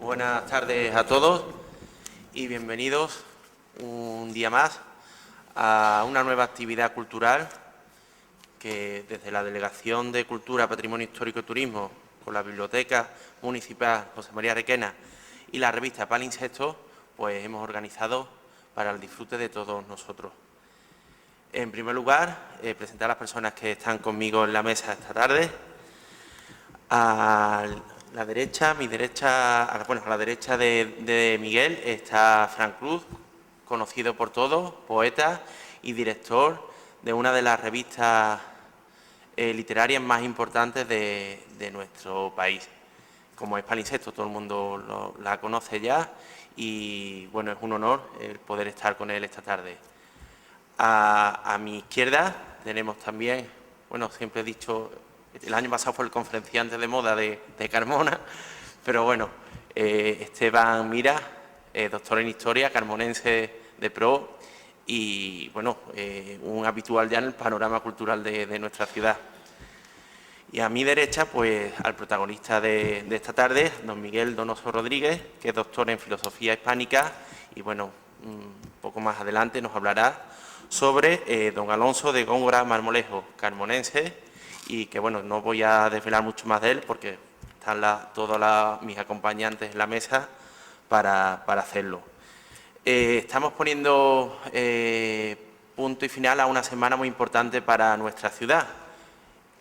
Buenas tardes a todos y bienvenidos un día más a una nueva actividad cultural que desde la Delegación de Cultura, Patrimonio Histórico y Turismo, con la Biblioteca Municipal José María Requena y la revista Palimpsesto, pues hemos organizado para el disfrute de todos nosotros. En primer lugar, presentar a las personas que están conmigo en la mesa esta tarde. A la derecha, a la derecha de Miguel está Fran Cruz, conocido por todos, poeta y director de una de las revistas literarias más importantes de nuestro país, como es Palimpsesto. Todo el mundo la conoce ya y, bueno, es un honor el poder estar con él esta tarde. A mi izquierda tenemos también, bueno, siempre he dicho, el año pasado fue el conferenciante de moda de Carmona, pero bueno, Esteban Mira, doctor en Historia, carmonense de pro y, bueno, un habitual ya en el panorama cultural de nuestra ciudad. Y a mi derecha, pues, al protagonista de esta tarde, don Miguel Donoso Rodríguez, que es doctor en Filosofía Hispánica y, bueno, un poco más adelante nos hablará sobre don Alonso de Góngora Marmolejo, carmonense, y que, bueno, no voy a desvelar mucho más de él porque están todos mis acompañantes en la mesa para hacerlo. Estamos poniendo punto y final a una semana muy importante para nuestra ciudad.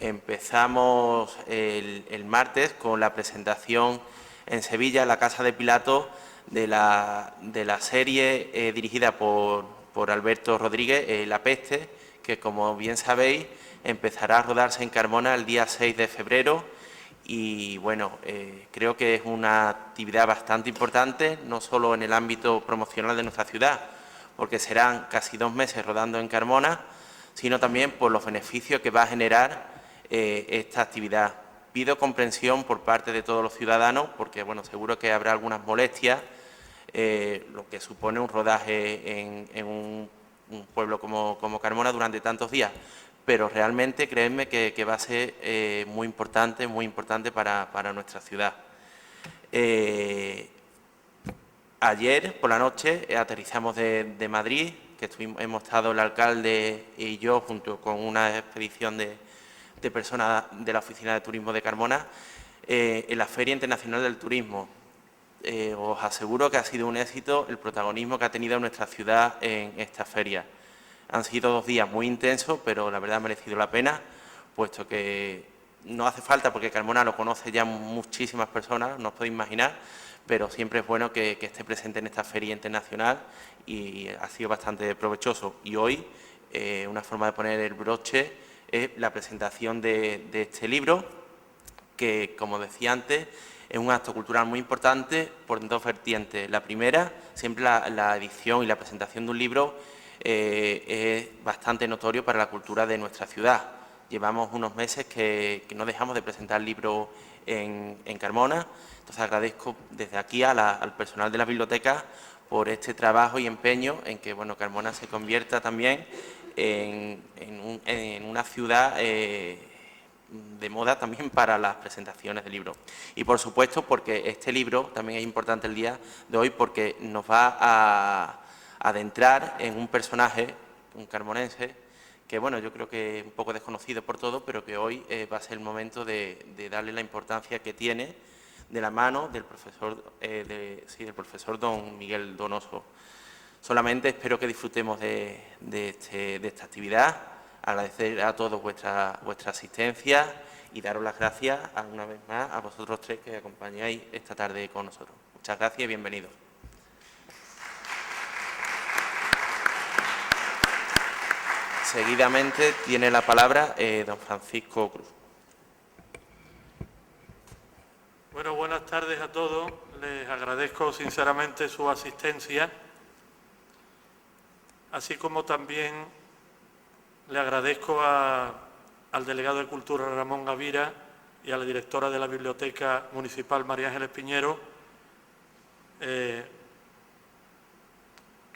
Empezamos el martes con la presentación en Sevilla, en la Casa de Pilato, de la serie dirigida por Alberto Rodríguez, La Peste, que, como bien sabéis, empezará a rodarse en Carmona el día 6 de febrero y, bueno, creo que es una actividad bastante importante, no solo en el ámbito promocional de nuestra ciudad, porque serán casi 2 meses rodando en Carmona, sino también por los beneficios que va a generar esta actividad. Pido comprensión por parte de todos los ciudadanos, porque, bueno, seguro que habrá algunas molestias, lo que supone un rodaje en un pueblo como Carmona durante tantos días, pero realmente créanme que va a ser muy importante para nuestra ciudad. Ayer por la noche aterrizamos de Madrid, que hemos estado el alcalde y yo junto con una expedición de personas de la Oficina de Turismo de Carmona en la Feria Internacional del Turismo. Os aseguro que ha sido un éxito el protagonismo que ha tenido nuestra ciudad en esta feria. Han sido 2 días muy intensos, pero la verdad ha merecido la pena, puesto que no hace falta, porque Carmona lo conoce ya muchísimas personas, no os podéis imaginar, pero siempre es bueno que esté presente en esta feria internacional y ha sido bastante provechoso. Y hoy, una forma de poner el broche es la presentación de este libro, que, como decía antes, es un acto cultural muy importante por 2 vertientes. La primera, siempre la edición y la presentación de un libro es bastante notorio para la cultura de nuestra ciudad. Llevamos unos meses que no dejamos de presentar libros en Carmona, entonces agradezco desde aquí al personal de la biblioteca por este trabajo y empeño en que, bueno, Carmona se convierta también en una ciudad de moda también para las presentaciones de libros. Y, por supuesto, porque este libro también es importante el día de hoy, porque nos va a adentrar en un personaje, un carmonense, que, bueno, yo creo que es un poco desconocido por todos, pero que hoy va a ser el momento de darle la importancia que tiene, de la mano del del profesor don Miguel Donoso. Solamente espero que disfrutemos de esta actividad, agradecer a todos vuestra asistencia y daros las gracias una vez más a vosotros 3 que acompañáis esta tarde con nosotros. Muchas gracias y bienvenidos. Seguidamente tiene la palabra don Francisco Cruz. Bueno, buenas tardes a todos. Les agradezco sinceramente su asistencia, así como también le agradezco al delegado de Cultura Ramón Gavira y a la directora de la Biblioteca Municipal María Ángeles Piñero que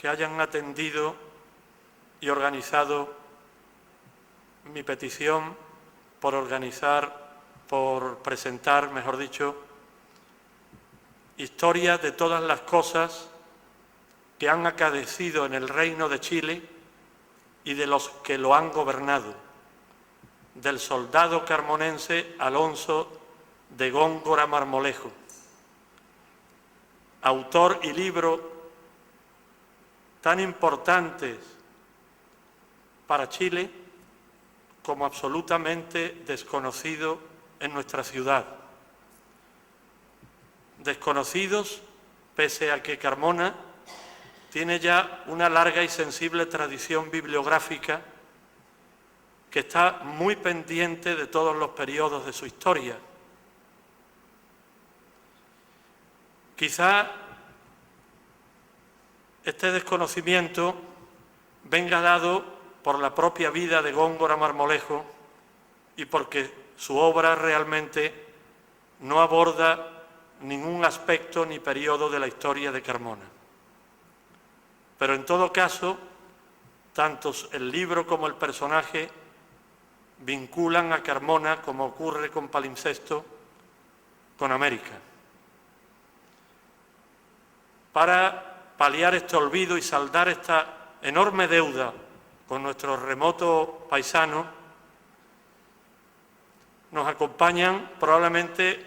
hayan atendido y organizado mi petición por presentar, mejor dicho, historia de todas las cosas que han acaecido en el Reino de Chile y de los que lo han gobernado, del soldado carmonense Alonso de Góngora Marmolejo, autor y libro tan importantes para Chile como absolutamente desconocido en nuestra ciudad. Desconocidos pese a que Carmona tiene ya una larga y sensible tradición bibliográfica que está muy pendiente de todos los periodos de su historia. Quizá este desconocimiento venga dado por la propia vida de Góngora Marmolejo y porque su obra realmente no aborda ningún aspecto ni periodo de la historia de Carmona. Pero en todo caso, tanto el libro como el personaje vinculan a Carmona, como ocurre con Palimpsesto, con América. Para paliar este olvido y saldar esta enorme deuda con nuestros remotos paisanos, nos acompañan probablemente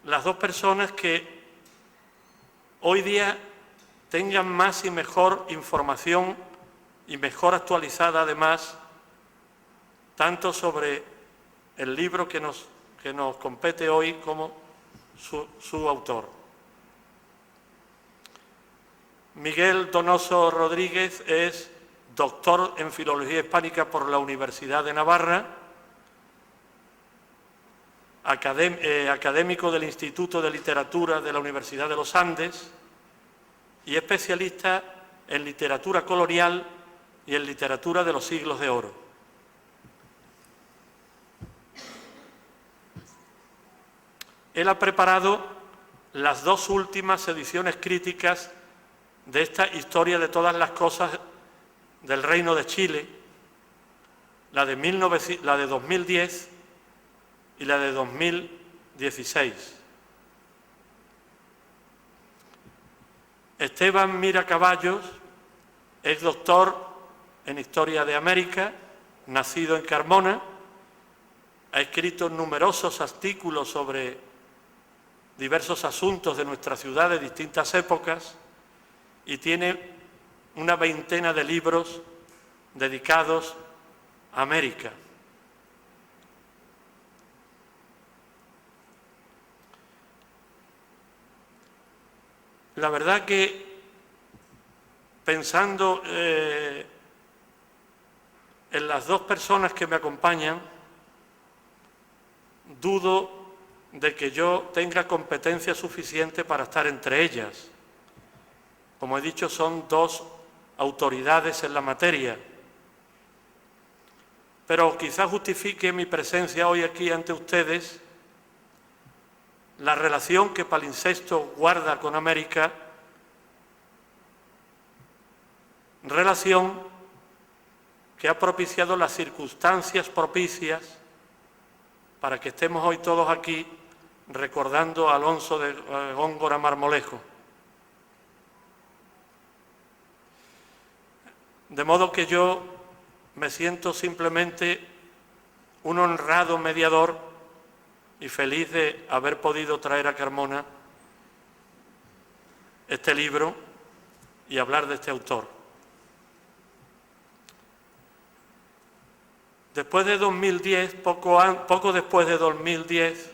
las dos personas que hoy día tengan más y mejor información y mejor actualizada además, tanto sobre el libro que nos compete hoy como su autor. Miguel Donoso Rodríguez es doctor en Filología Hispánica por la Universidad de Navarra, académico del Instituto de Literatura de la Universidad de los Andes y especialista en literatura colonial y en literatura de los siglos de oro. Él ha preparado las dos últimas ediciones críticas de esta historia de todas las cosas del Reino de Chile, la de 2010 y la de 2016. Esteban Mira Caballos es doctor en Historia de América, nacido en Carmona, ha escrito numerosos artículos sobre diversos asuntos de nuestra ciudad de distintas épocas y tiene una veintena de libros dedicados a América. La verdad que pensando en las dos personas que me acompañan, dudo de que yo tenga competencia suficiente para estar entre ellas. Como he dicho, son dos autoridades en la materia. Pero quizás justifique mi presencia hoy aquí ante ustedes la relación que Palimpsesto guarda con América, relación que ha propiciado las circunstancias propicias para que estemos hoy todos aquí recordando a Alonso de Góngora Marmolejo. De modo que yo me siento simplemente un honrado mediador y feliz de haber podido traer a Carmona este libro y hablar de este autor. Después de 2010, poco después de 2010,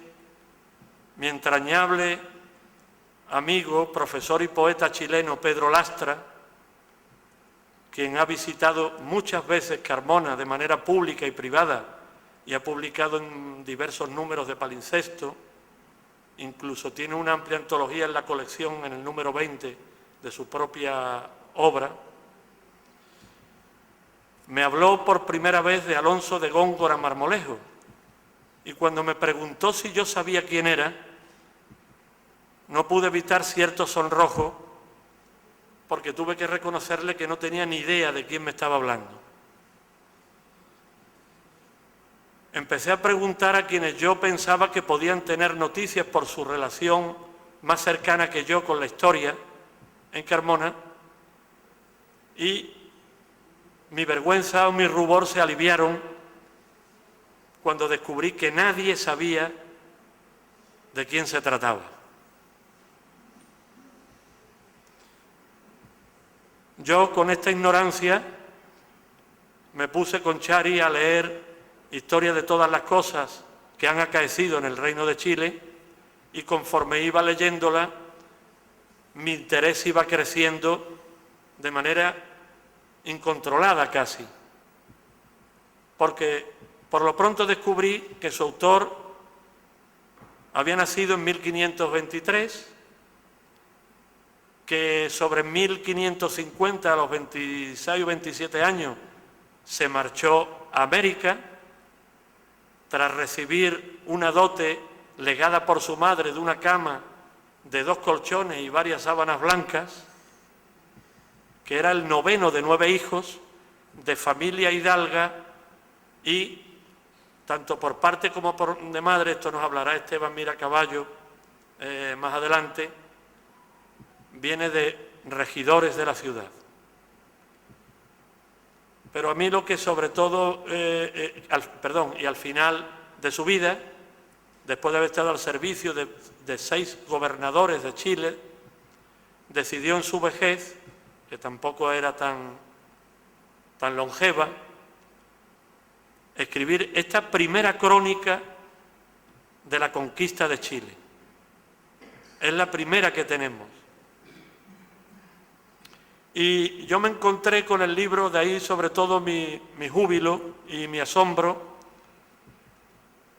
mi entrañable amigo, profesor y poeta chileno Pedro Lastra, quien ha visitado muchas veces Carmona de manera pública y privada y ha publicado en diversos números de Palimpsesto, incluso tiene una amplia antología en la colección, en el número 20 de su propia obra, me habló por primera vez de Alonso de Góngora Marmolejo y cuando me preguntó si yo sabía quién era, no pude evitar cierto sonrojo porque tuve que reconocerle que no tenía ni idea de quién me estaba hablando. Empecé a preguntar a quienes yo pensaba que podían tener noticias por su relación más cercana que yo con la historia en Carmona, y mi vergüenza o mi rubor se aliviaron cuando descubrí que nadie sabía de quién se trataba. Yo, con esta ignorancia, me puse con Chari a leer historia de todas las cosas que han acaecido en el Reino de Chile, y conforme iba leyéndola, mi interés iba creciendo de manera incontrolada casi, porque por lo pronto descubrí que su autor había nacido en 1523, que sobre 1550, a los 26 o 27 años, se marchó a América tras recibir una dote legada por su madre de una cama, de 2 colchones y varias sábanas blancas, que era el 9º de 9 hijos, de familia hidalga, y tanto por parte como por de madre, esto nos hablará Esteban Miracaballo más adelante, viene de regidores de la ciudad. Pero a mí lo que sobre todo, y al final de su vida, después de haber estado al servicio de 6 gobernadores de Chile, decidió en su vejez, que tampoco era tan longeva, escribir esta primera crónica de la conquista de Chile. Es la primera que tenemos. Y yo me encontré con el libro, de ahí sobre todo mi júbilo y mi asombro,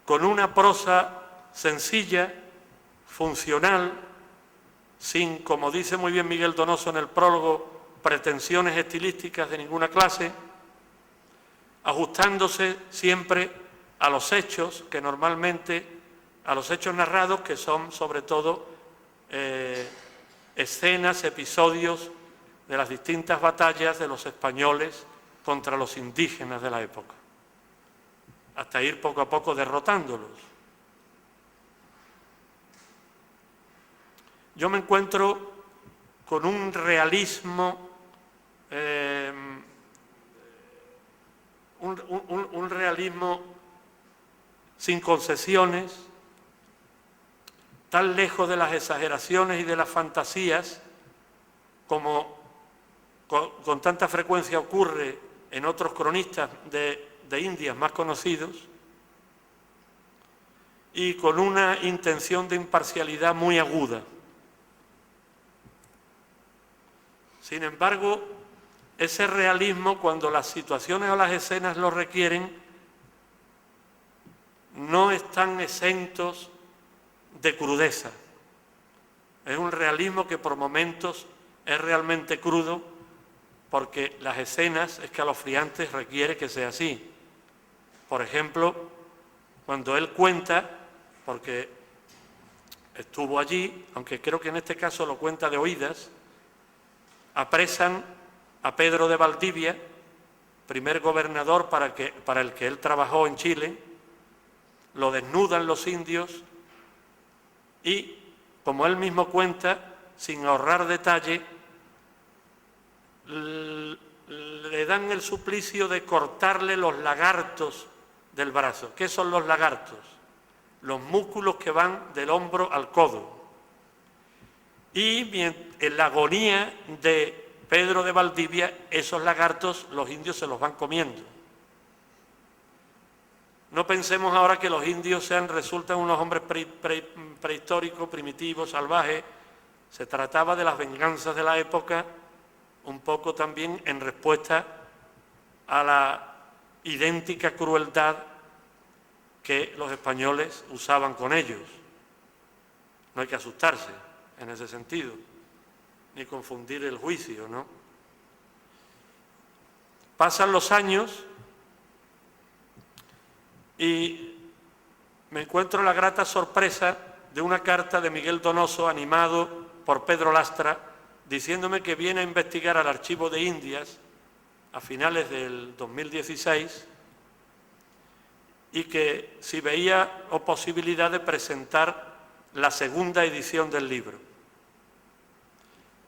con una prosa sencilla, funcional, sin, como dice muy bien Miguel Donoso en el prólogo, pretensiones estilísticas de ninguna clase, ajustándose siempre a los hechos, que normalmente, a los hechos narrados, que son sobre todo escenas, episodios de las distintas batallas de los españoles contra los indígenas de la época, hasta ir poco a poco derrotándolos. Yo me encuentro con un realismo, un realismo sin concesiones, tan lejos de las exageraciones y de las fantasías como con tanta frecuencia ocurre en otros cronistas de Indias más conocidos, y con una intención de imparcialidad muy aguda. Sin embargo, ese realismo, cuando las situaciones o las escenas lo requieren, no están exentos de crudeza. Es un realismo que por momentos es realmente crudo, porque las escenas escalofriantes requiere que sea así. Por ejemplo, cuando él cuenta, porque estuvo allí, aunque creo que en este caso lo cuenta de oídas, apresan a Pedro de Valdivia, primer gobernador para el que él trabajó en Chile, lo desnudan los indios y, como él mismo cuenta, sin ahorrar detalle, le dan el suplicio de cortarle los lagartos del brazo. ¿Qué son los lagartos? Los músculos que van del hombro al codo. Y en la agonía de Pedro de Valdivia, esos lagartos los indios se los van comiendo. No pensemos ahora que los indios resultan unos hombres prehistóricos, primitivos, salvajes. Se trataba de las venganzas de la época, un poco también en respuesta a la idéntica crueldad que los españoles usaban con ellos. No hay que asustarse en ese sentido, ni confundir el juicio, ¿no? Pasan los años y me encuentro la grata sorpresa de una carta de Miguel Donoso, animado por Pedro Lastra, diciéndome que viene a investigar al Archivo de Indias a finales del 2016 y que si veía o posibilidad de presentar la segunda edición del libro.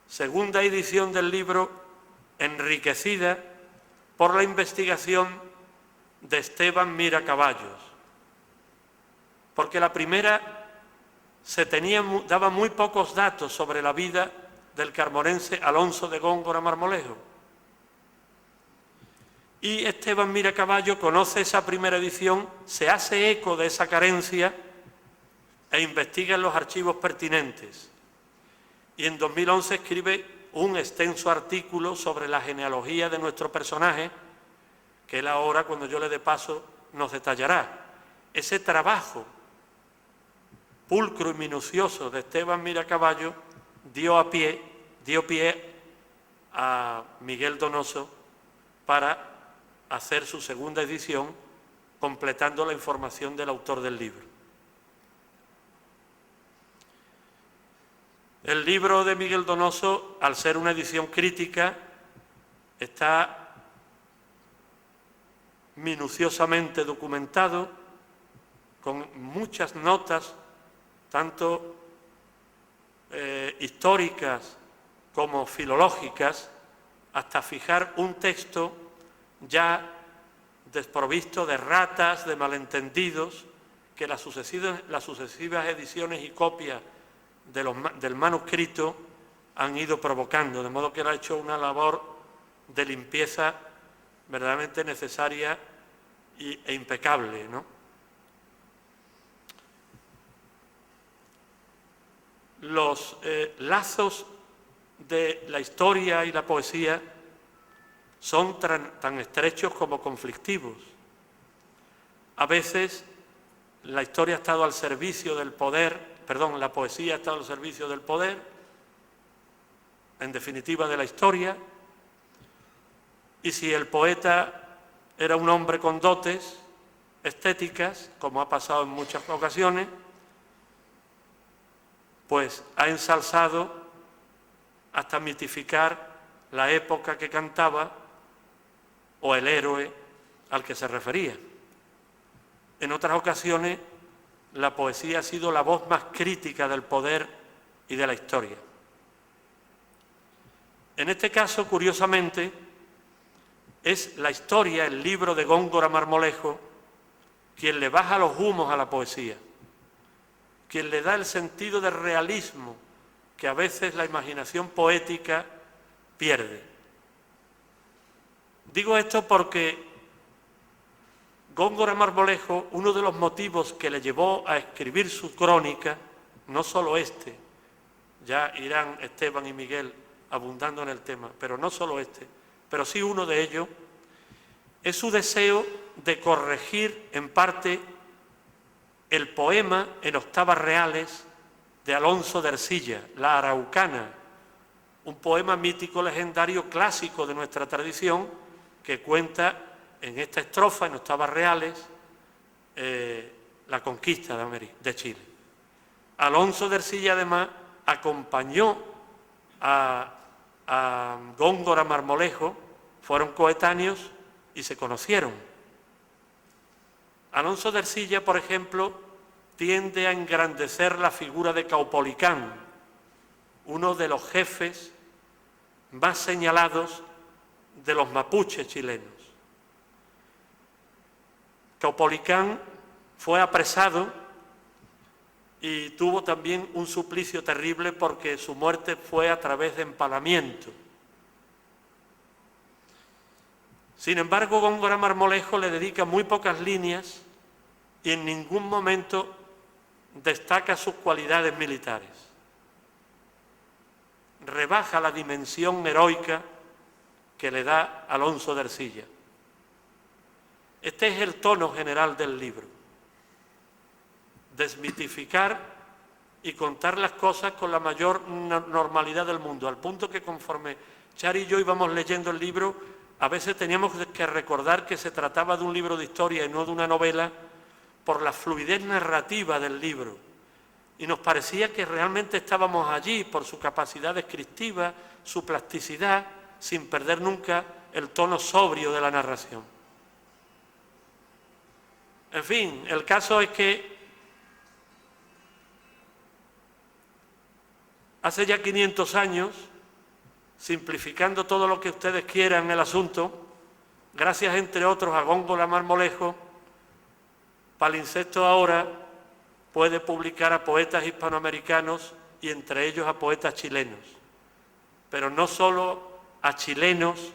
Segunda edición del libro enriquecida por la investigación de Esteban Mira Caballos, porque la primera daba muy pocos datos sobre la vida del carmorense Alonso de Góngora Marmolejo. Y Esteban Mira Caballo conoce esa primera edición, se hace eco de esa carencia e investiga en los archivos pertinentes. Y en 2011 escribe un extenso artículo sobre la genealogía de nuestro personaje, que él ahora, cuando yo le dé paso, nos detallará. Ese trabajo pulcro y minucioso de Esteban Mira Caballo dio pie a Miguel Donoso para hacer su segunda edición, completando la información del autor del libro. El libro de Miguel Donoso, al ser una edición crítica, está minuciosamente documentado, con muchas notas, tanto históricas como filológicas, hasta fijar un texto ya desprovisto de ratas, de malentendidos, que las sucesivas ediciones y copias del manuscrito han ido provocando, de modo que él ha hecho una labor de limpieza verdaderamente necesaria e impecable, ¿no? Los lazos de la historia y la poesía son tan estrechos como conflictivos. A veces la historia ha estado al servicio del poder, la poesía ha estado al servicio del poder, en definitiva de la historia, y si el poeta era un hombre con dotes estéticas, como ha pasado en muchas ocasiones, pues ha ensalzado hasta mitificar la época que cantaba o el héroe al que se refería. En otras ocasiones, la poesía ha sido la voz más crítica del poder y de la historia. En este caso, curiosamente, es la historia, el libro de Góngora Marmolejo, quien le baja los humos a la poesía, quien le da el sentido de realismo que a veces la imaginación poética pierde. Digo esto porque Góngora Marmolejo, uno de los motivos que le llevó a escribir su crónica, no solo este, ya irán Esteban y Miguel abundando en el tema, pero no solo este, pero sí uno de ellos, es su deseo de corregir en parte el poema en octavas reales de Alonso de Ercilla, La Araucana, un poema mítico legendario clásico de nuestra tradición que cuenta en esta estrofa, en octavas reales, la conquista de Chile. Alonso de Ercilla, además, acompañó a Góngora Marmolejo, fueron coetáneos y se conocieron. Alonso de Ercilla, por ejemplo, tiende a engrandecer la figura de Caupolicán, uno de los jefes más señalados de los mapuches chilenos. Caupolicán fue apresado y tuvo también un suplicio terrible porque su muerte fue a través de empalamiento. Sin embargo, Góngora Marmolejo le dedica muy pocas líneas y en ningún momento destaca sus cualidades militares. Rebaja la dimensión heroica que le da Alonso de Ercilla. Este es el tono general del libro. Desmitificar y contar las cosas con la mayor normalidad del mundo, al punto que conforme Chari y yo íbamos leyendo el libro, a veces teníamos que recordar que se trataba de un libro de historia y no de una novela por la fluidez narrativa del libro. Y nos parecía que realmente estábamos allí por su capacidad descriptiva, su plasticidad, sin perder nunca el tono sobrio de la narración. En fin, el caso es que Hace ya 500 años, simplificando todo lo que ustedes quieran el asunto, gracias entre otros a Góngora Marmolejo, Palincesto ahora puede publicar a poetas hispanoamericanos y entre ellos a poetas chilenos, pero no solo a chilenos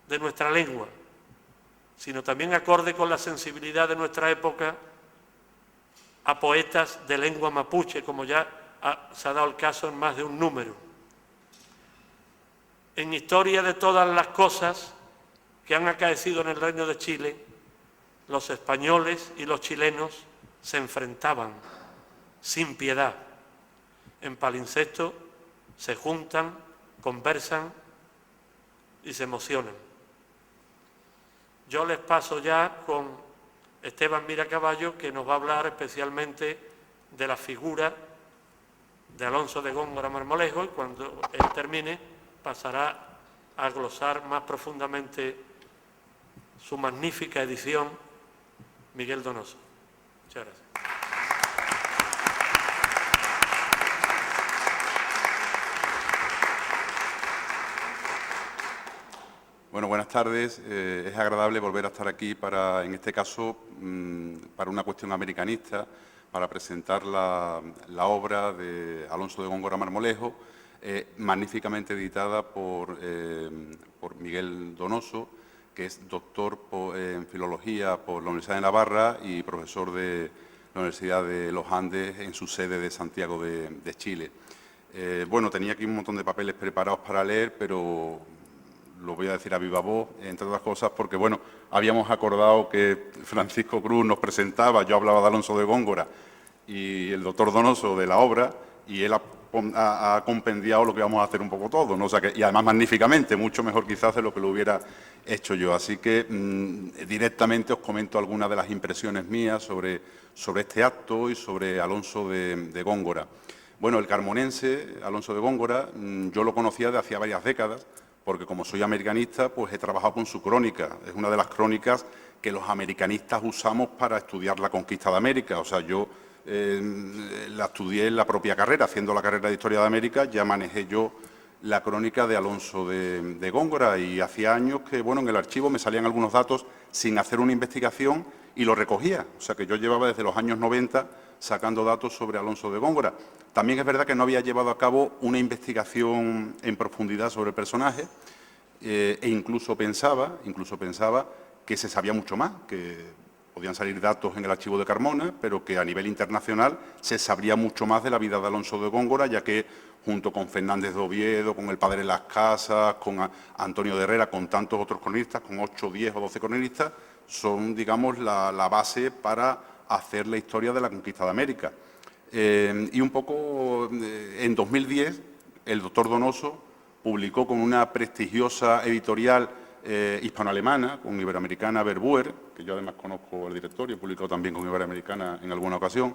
de nuestra lengua, sino también acorde con la sensibilidad de nuestra época a poetas de lengua mapuche, como ya se ha dado el caso en más de un número. En Historia de todas las cosas que han acaecido en el Reino de Chile, los españoles y los chilenos se enfrentaban sin piedad. En Palincesto se juntan, conversan y se emocionan. Yo les paso ya con Esteban Miracaballo, que nos va a hablar especialmente de la figura de Alonso de Góngora Marmolejo, y cuando él termine pasará a glosar más profundamente su magnífica edición Miguel Donoso. Muchas gracias. Bueno, buenas tardes. Es agradable volver a estar aquí para, en este caso, para una cuestión americanista, para presentar la obra de Alonso de Góngora Marmolejo, magníficamente editada por Miguel Donoso, que es doctor en Filología por la Universidad de Navarra y profesor de la Universidad de los Andes en su sede de Santiago de Chile. Bueno, tenía aquí un montón de papeles preparados para leer, pero lo voy a decir a viva voz, entre otras cosas, porque, bueno, habíamos acordado que Francisco Cruz nos presentaba, yo hablaba de Alonso de Góngora y el doctor Donoso de la obra, y él ha compendiado lo que vamos a hacer un poco todo, ¿no? O sea que, y además magníficamente, mucho mejor quizás de lo que lo hubiera hecho yo. Así que directamente os comento algunas de las impresiones mías sobre este acto y sobre Alonso de Góngora. Bueno, el carmonense, Alonso de Góngora, yo lo conocía de hacía varias décadas, porque como soy americanista, pues he trabajado con su crónica. Es una de las crónicas que los americanistas usamos para estudiar la conquista de América. O sea, yo la estudié en la propia carrera, haciendo la carrera de Historia de América, ya manejé yo la crónica de Alonso de Góngora, y hacía años que, bueno, en el archivo me salían algunos datos sin hacer una investigación y lo recogía. O sea, que yo llevaba desde los años 90 sacando datos sobre Alonso de Góngora. También es verdad que no había llevado a cabo una investigación en profundidad sobre el personaje e incluso pensaba que se sabía mucho más, que podían salir datos en el archivo de Carmona, pero que a nivel internacional se sabría mucho más de la vida de Alonso de Góngora, ya que junto con Fernández de Oviedo, con el padre de Las Casas, con Antonio de Herrera, con tantos otros cronistas, con 8, 10 o 12 cronistas, son, digamos, la base para hacer la historia de la conquista de América. Y un poco en 2010 el doctor Donoso publicó con una prestigiosa editorial hispanoalemana, con Iberoamericana Verbuer, que yo además conozco el director y he publicado también con Iberoamericana en alguna ocasión,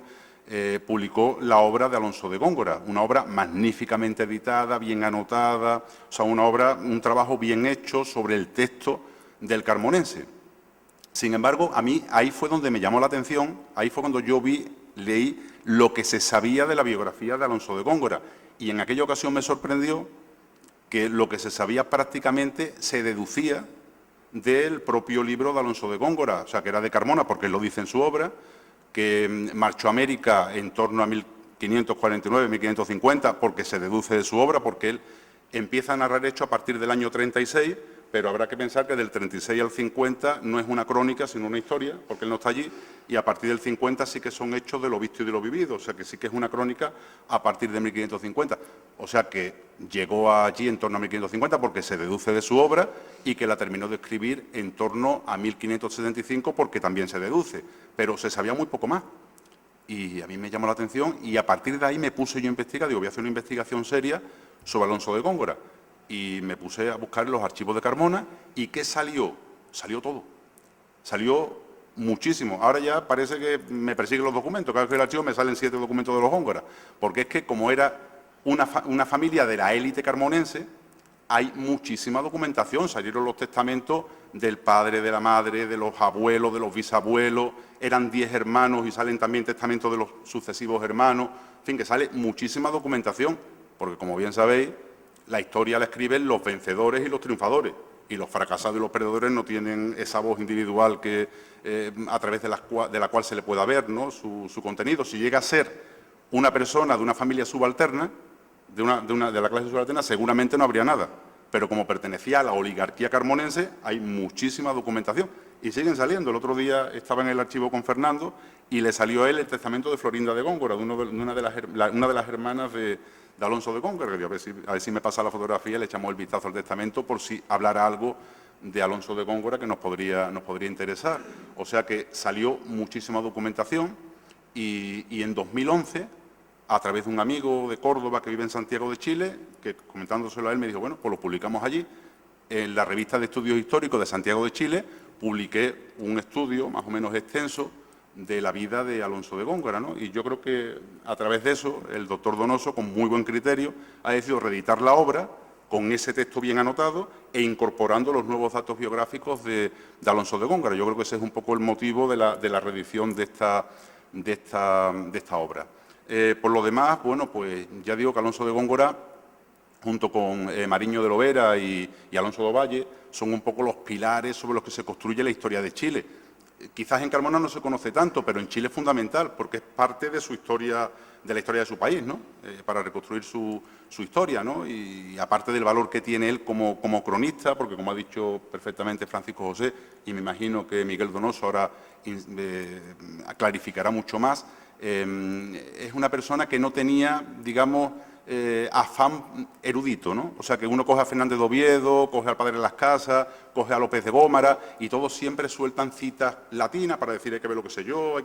publicó la obra de Alonso de Góngora, una obra magníficamente editada, bien anotada, o sea, un trabajo bien hecho sobre el texto del carmonense. Sin embargo, a mí ahí fue donde me llamó la atención, ahí fue cuando yo leí lo que se sabía de la biografía de Alonso de Góngora, y en aquella ocasión me sorprendió que lo que se sabía prácticamente se deducía del propio libro de Alonso de Góngora, o sea, que era de Carmona, porque él lo dice en su obra, que marchó a América en torno a 1549, 1550, porque se deduce de su obra, porque él empieza a narrar hechos a partir del año 36, pero habrá que pensar que del 36 al 50 no es una crónica, sino una historia, porque él no está allí, y a partir del 50 sí que son hechos de lo visto y de lo vivido, o sea que sí que es una crónica a partir de 1550. O sea que llegó allí en torno a 1550 porque se deduce de su obra, y que la terminó de escribir en torno a 1575 porque también se deduce, pero se sabía muy poco más. Y a mí me llamó la atención, y a partir de ahí me puse yo a investigar, digo, voy a hacer una investigación seria sobre Alonso de Góngora. Y me puse a buscar en los archivos de Carmona, ¿y qué salió? Salió todo. Salió muchísimo. Ahora ya parece que me persiguen los documentos. Cada vez que el archivo me salen 7 documentos de los Góngora. Porque es que, como era una familia de la élite carmonense, hay muchísima documentación. Salieron los testamentos del padre, de la madre, de los abuelos, de los bisabuelos. Eran 10 hermanos y salen también testamentos de los sucesivos hermanos. En fin, que sale muchísima documentación. porque como bien sabéis, la historia la escriben los vencedores y los triunfadores, y los fracasados y los perdedores no tienen esa voz individual que, a través de la cual se le pueda ver, ¿no?, su contenido. Si llega a ser una persona de una familia subalterna, de la clase subalterna, seguramente no habría nada. Pero como pertenecía a la oligarquía carmonense, hay muchísima documentación. Y siguen saliendo. El otro día estaba en el archivo con Fernando y le salió a él el testamento de Florinda de Góngora, de una de las hermanas de Alonso de Góngora. A ver si me pasa la fotografía y le echamos el vistazo al testamento por si hablara algo de Alonso de Góngora que nos podría interesar. O sea que salió muchísima documentación y en 2011, a través de un amigo de Córdoba que vive en Santiago de Chile, que comentándoselo a él me dijo, bueno, pues lo publicamos allí. En la revista de estudios históricos de Santiago de Chile publiqué un estudio más o menos extenso de la vida de Alonso de Góngora, ¿no? Y yo creo que a través de eso el doctor Donoso, con muy buen criterio, ha decidido reeditar la obra con ese texto bien anotado e incorporando los nuevos datos biográficos de Alonso de Góngora. Yo creo que ese es un poco el motivo de la reedición de esta obra. Por lo demás, bueno, pues ya digo que Alonso de Góngora, junto con Mariño de Lovera y Alonso de Valle, son un poco los pilares sobre los que se construye la historia de Chile. Quizás en Carmona no se conoce tanto, pero en Chile es fundamental, porque es parte de su historia, de la historia de su país, ¿no? Para reconstruir su historia, ¿no? Y aparte del valor que tiene él como cronista, porque como ha dicho perfectamente Francisco José, y me imagino que Miguel Donoso ahora clarificará mucho más, es una persona que no tenía, digamos, afán erudito, ¿no? O sea, que uno coge a Fernández de Oviedo, coge al Padre de las Casas, coge a López de Gómara y todos siempre sueltan citas latinas para decir hay que ver lo que sé yo.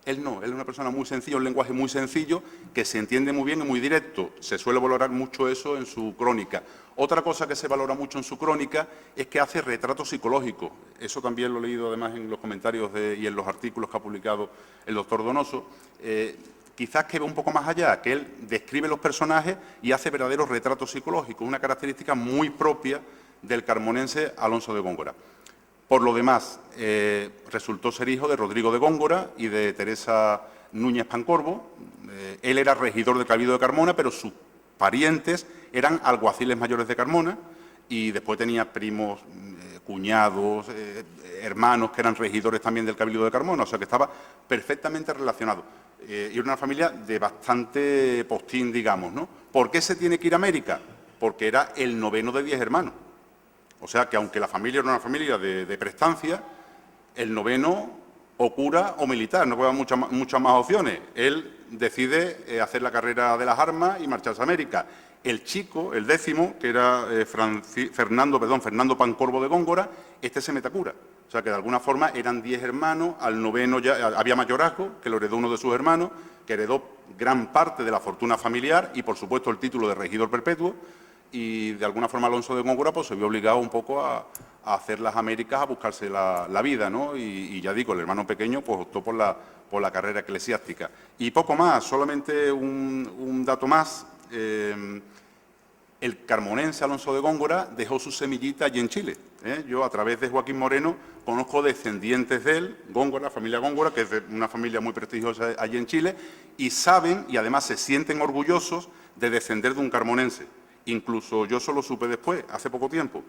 Él no, él es una persona muy sencilla, un lenguaje muy sencillo, que se entiende muy bien y muy directo. Se suele valorar mucho eso en su crónica. Otra cosa que se valora mucho en su crónica es que hace retratos psicológicos. Eso también lo he leído además en los comentarios y en los artículos que ha publicado el doctor Donoso. Quizás que va un poco más allá, que él describe los personajes y hace verdaderos retratos psicológicos, una característica muy propia del carmonense Alonso de Góngora. Por lo demás, resultó ser hijo de Rodrigo de Góngora y de Teresa Núñez Pancorbo. Él era regidor del Cabildo de Carmona, pero sus parientes eran alguaciles mayores de Carmona y después tenía primos, cuñados, hermanos que eran regidores también del Cabildo de Carmona, o sea que estaba perfectamente relacionado. Y era una familia de bastante postín, digamos, ¿no? ¿Por qué se tiene que ir a América? Porque era el noveno de 10 hermanos. O sea que aunque la familia era una familia de prestancia, el noveno o cura o militar, no quedan muchas más opciones. Él decide hacer la carrera de las armas y marcharse a América. El chico, el décimo, que era Fernando Pancorbo de Góngora, este se mete a cura. O sea que de alguna forma eran 10 hermanos, al noveno ya había mayorazgo, que lo heredó uno de sus hermanos, que heredó gran parte de la fortuna familiar y por supuesto el título de regidor perpetuo, y de alguna forma Alonso de Góngora pues se vio obligado un poco a hacer las Américas, a buscarse la vida, ¿no? Y ya digo, el hermano pequeño pues optó por la carrera eclesiástica. Y poco más, solamente un dato más. El carmonense Alonso de Góngora dejó su semillita allí en Chile. Yo, a través de Joaquín Moreno, conozco descendientes de él, Góngora, familia Góngora, que es de una familia muy prestigiosa allí en Chile, y saben, y además se sienten orgullosos de descender de un carmonense. Incluso yo solo supe después, hace poco tiempo.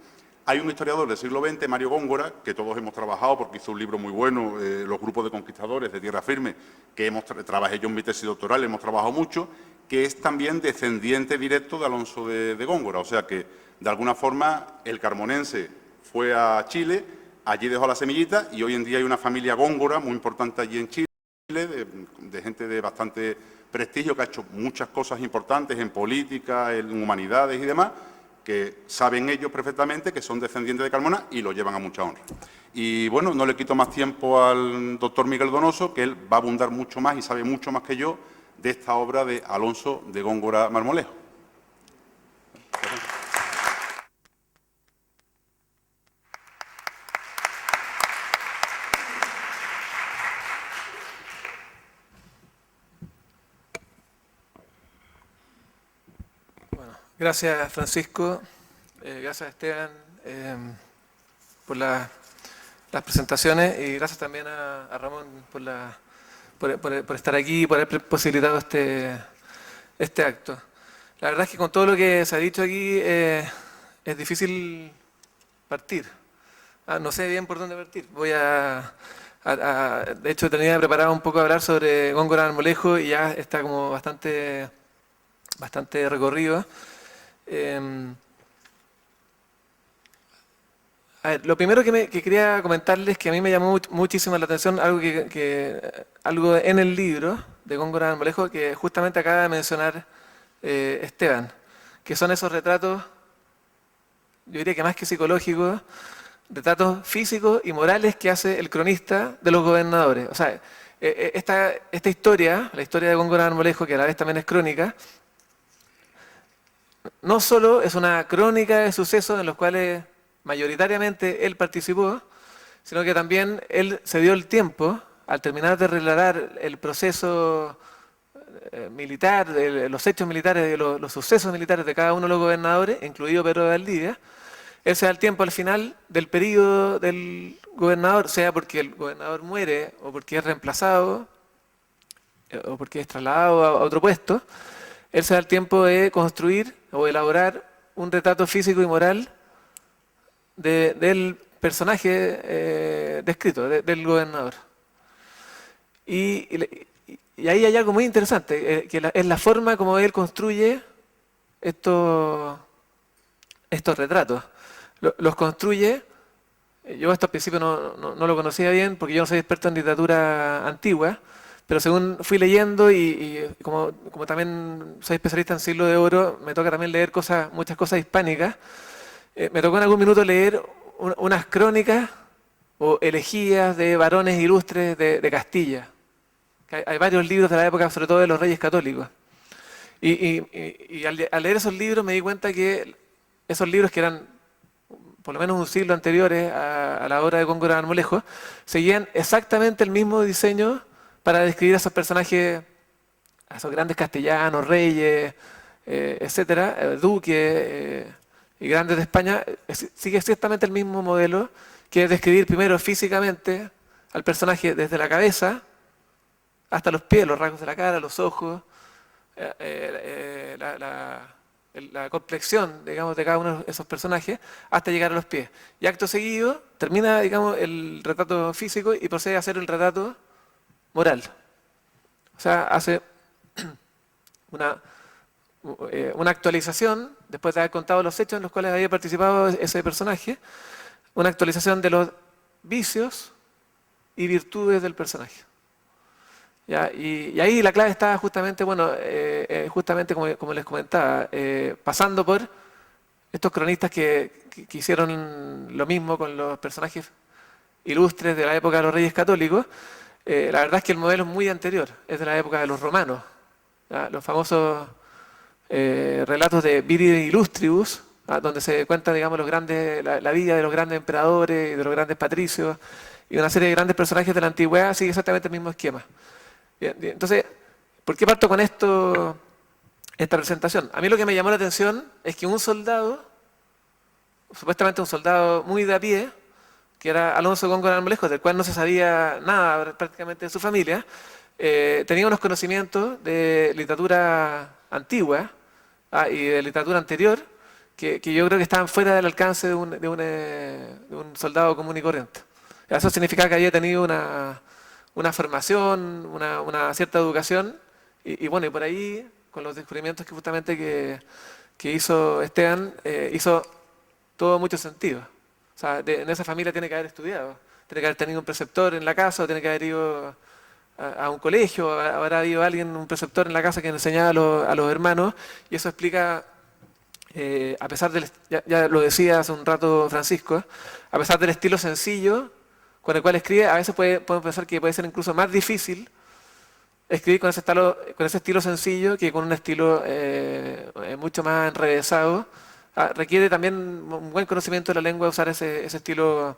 Hay un historiador del siglo XX, Mario Góngora, que todos hemos trabajado porque hizo un libro muy bueno, Los grupos de conquistadores de tierra firme, que trabajé yo en mi tesis doctoral, hemos trabajado mucho, que es también descendiente directo de Alonso de Góngora. O sea que, de alguna forma, el carmonense fue a Chile, allí dejó la semillita y hoy en día hay una familia Góngora muy importante allí en Chile, de gente de bastante prestigio, que ha hecho muchas cosas importantes en política, en humanidades y demás, que saben ellos perfectamente que son descendientes de Carmona y lo llevan a mucha honra. Y bueno, no le quito más tiempo al doctor Miguel Donoso, que él va a abundar mucho más y sabe mucho más que yo de esta obra de Alonso de Góngora Marmolejo. Gracias, Francisco. Gracias, Esteban, por las presentaciones y gracias también a Ramón por estar aquí y por haber posibilitado este acto. La verdad es que con todo lo que se ha dicho aquí es difícil partir. No sé bien por dónde partir. De hecho, tenía preparado un poco hablar sobre Góngora Marmolejo y ya está como bastante recorrido. A ver, lo primero que quería comentarles, que a mí me llamó muchísimo la atención, algo en el libro de Góngora Marmolejo que justamente acaba de mencionar Esteban, que son esos retratos, yo diría que más que psicológicos, retratos físicos y morales que hace el cronista de los gobernadores. O sea, esta historia, la historia de Góngora Marmolejo, que a la vez también es crónica, no solo es una crónica de sucesos en los cuales mayoritariamente él participó, sino que también él se dio el tiempo, al terminar de relatar el proceso militar, los hechos militares, los sucesos militares de cada uno de los gobernadores, incluido Pedro de Valdivia, él se da el tiempo al final del periodo del gobernador, sea porque el gobernador muere o porque es reemplazado o porque es trasladado a otro puesto, él se da el tiempo de construir o elaborar un retrato físico y moral del personaje descrito, del gobernador. Y ahí hay algo muy interesante, que es la forma como él construye estos retratos. Los construye, yo esto al principio no lo conocía bien porque yo no soy experto en literatura antigua, pero según fui leyendo y como también soy especialista en Siglo de Oro, me toca también leer muchas cosas hispánicas. Me tocó en algún minuto leer unas crónicas o elegías de varones ilustres de Castilla. Hay varios libros de la época, sobre todo de los reyes católicos. Y al leer esos libros me di cuenta que esos libros, que eran por lo menos un siglo anteriores a la obra de Góngora Marmolejo, seguían exactamente el mismo diseño para describir a esos personajes, a esos grandes castellanos, reyes, etcétera, duques y grandes de España. Sigue exactamente el mismo modelo, que es describir primero físicamente al personaje desde la cabeza hasta los pies, los rasgos de la cara, los ojos, la complexión, digamos, de cada uno de esos personajes, hasta llegar a los pies. Y acto seguido termina, digamos, el retrato físico y procede a hacer el retrato moral. O sea, hace una actualización, después de haber contado los hechos en los cuales había participado ese personaje, una actualización de los vicios y virtudes del personaje. ¿Ya? Y ahí la clave está justamente, justamente como les comentaba, pasando por estos cronistas que hicieron lo mismo con los personajes ilustres de la época de los reyes católicos. La verdad es que el modelo es muy anterior, es de la época de los romanos. ¿Ya? Los famosos relatos de Viri Illustribus, donde se cuenta, digamos, la vida de los grandes emperadores y de los grandes patricios y una serie de grandes personajes de la antigüedad, sigue exactamente el mismo esquema. Bien, entonces, ¿por qué parto con esta presentación? A mí lo que me llamó la atención es que un soldado, supuestamente un soldado muy de a pie, que era Alonso Góngora Marmolejo, del cual no se sabía nada prácticamente de su familia, tenía unos conocimientos de literatura antigua y de literatura anterior que yo creo que estaban fuera del alcance de un soldado común y corriente. Eso significaba que había tenido una formación, una cierta educación, y por ahí, con los descubrimientos que justamente que hizo Esteban, hizo todo mucho sentido. O sea, en esa familia tiene que haber estudiado, tiene que haber tenido un preceptor en la casa, o tiene que haber ido a un colegio, habrá habido un preceptor en la casa que enseñaba a los hermanos, y eso explica, a pesar del, ya lo decía hace un rato Francisco, a pesar del estilo sencillo con el cual escribe, a veces podemos pensar que puede ser incluso más difícil escribir con ese estilo sencillo que con un estilo mucho más enrevesado. Requiere también un buen conocimiento de la lengua usar ese estilo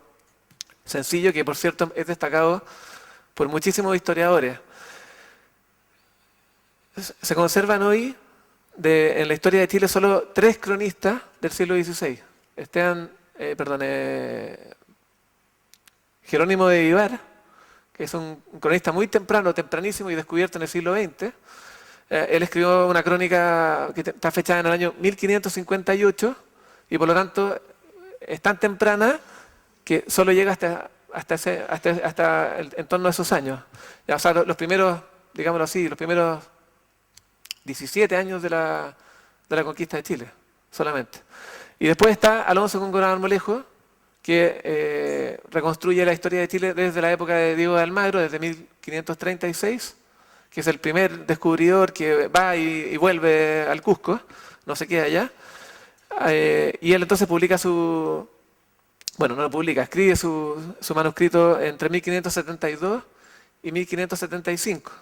sencillo, que por cierto es destacado por muchísimos historiadores. Se conservan hoy en la historia de Chile solo 3 cronistas del siglo XVI. Jerónimo de Vivar, que es un cronista muy tempranísimo y descubierto en el siglo XX. Él escribió una crónica que está fechada en el año 1558 y por lo tanto es tan temprana que solo llega hasta en torno a esos años. Ya, o sea, los primeros, digámoslo así, los primeros 17 años de la conquista de Chile, solamente. Y después está Alonso Góngora Marmolejo, que reconstruye la historia de Chile desde la época de Diego de Almagro, desde 1536, que es el primer descubridor que va y vuelve al Cusco, no se queda allá. Y él entonces publica no lo publica, escribe su manuscrito entre 1572 y 1575.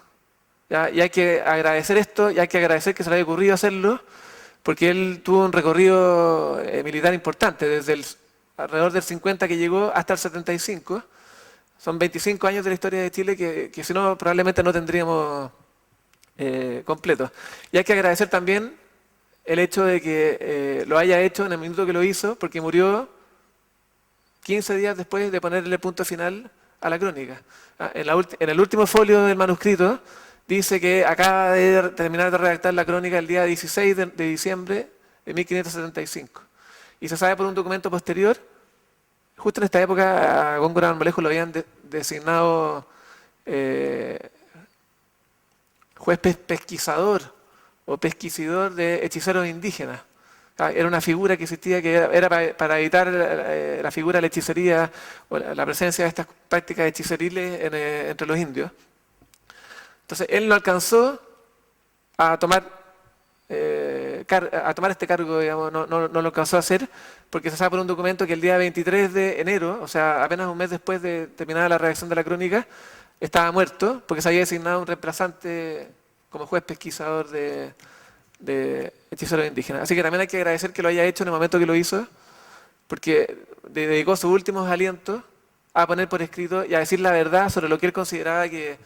¿Ya? Y hay que agradecer esto, y hay que agradecer que se le haya ocurrido hacerlo, porque él tuvo un recorrido militar importante, desde alrededor del 50 que llegó hasta el 75. Son 25 años de la historia de Chile que si no, probablemente no tendríamos completo. Y hay que agradecer también el hecho de que lo haya hecho en el minuto que lo hizo, porque murió 15 días después de ponerle punto final a la crónica. En el último folio del manuscrito dice que acaba de terminar de redactar la crónica el día 16 de diciembre de 1575. Y se sabe por un documento posterior, justo en esta época a Góngora Marmolejo lo habían designado juez pesquisador o pesquisidor de hechiceros indígenas. Era una figura que existía que era para evitar la figura de la hechicería o la presencia de estas prácticas hechiceriles entre los indios. Entonces él no alcanzó a tomar este cargo, digamos, no lo alcanzó a hacer, porque se sabe por un documento que el día 23 de enero, o sea, apenas un mes después de terminar la redacción de la crónica, estaba muerto, porque se había designado un reemplazante como juez pesquisador de hechiceros indígenas. Así que también hay que agradecer que lo haya hecho en el momento que lo hizo, porque dedicó sus últimos alientos a poner por escrito y a decir la verdad sobre lo que él consideraba que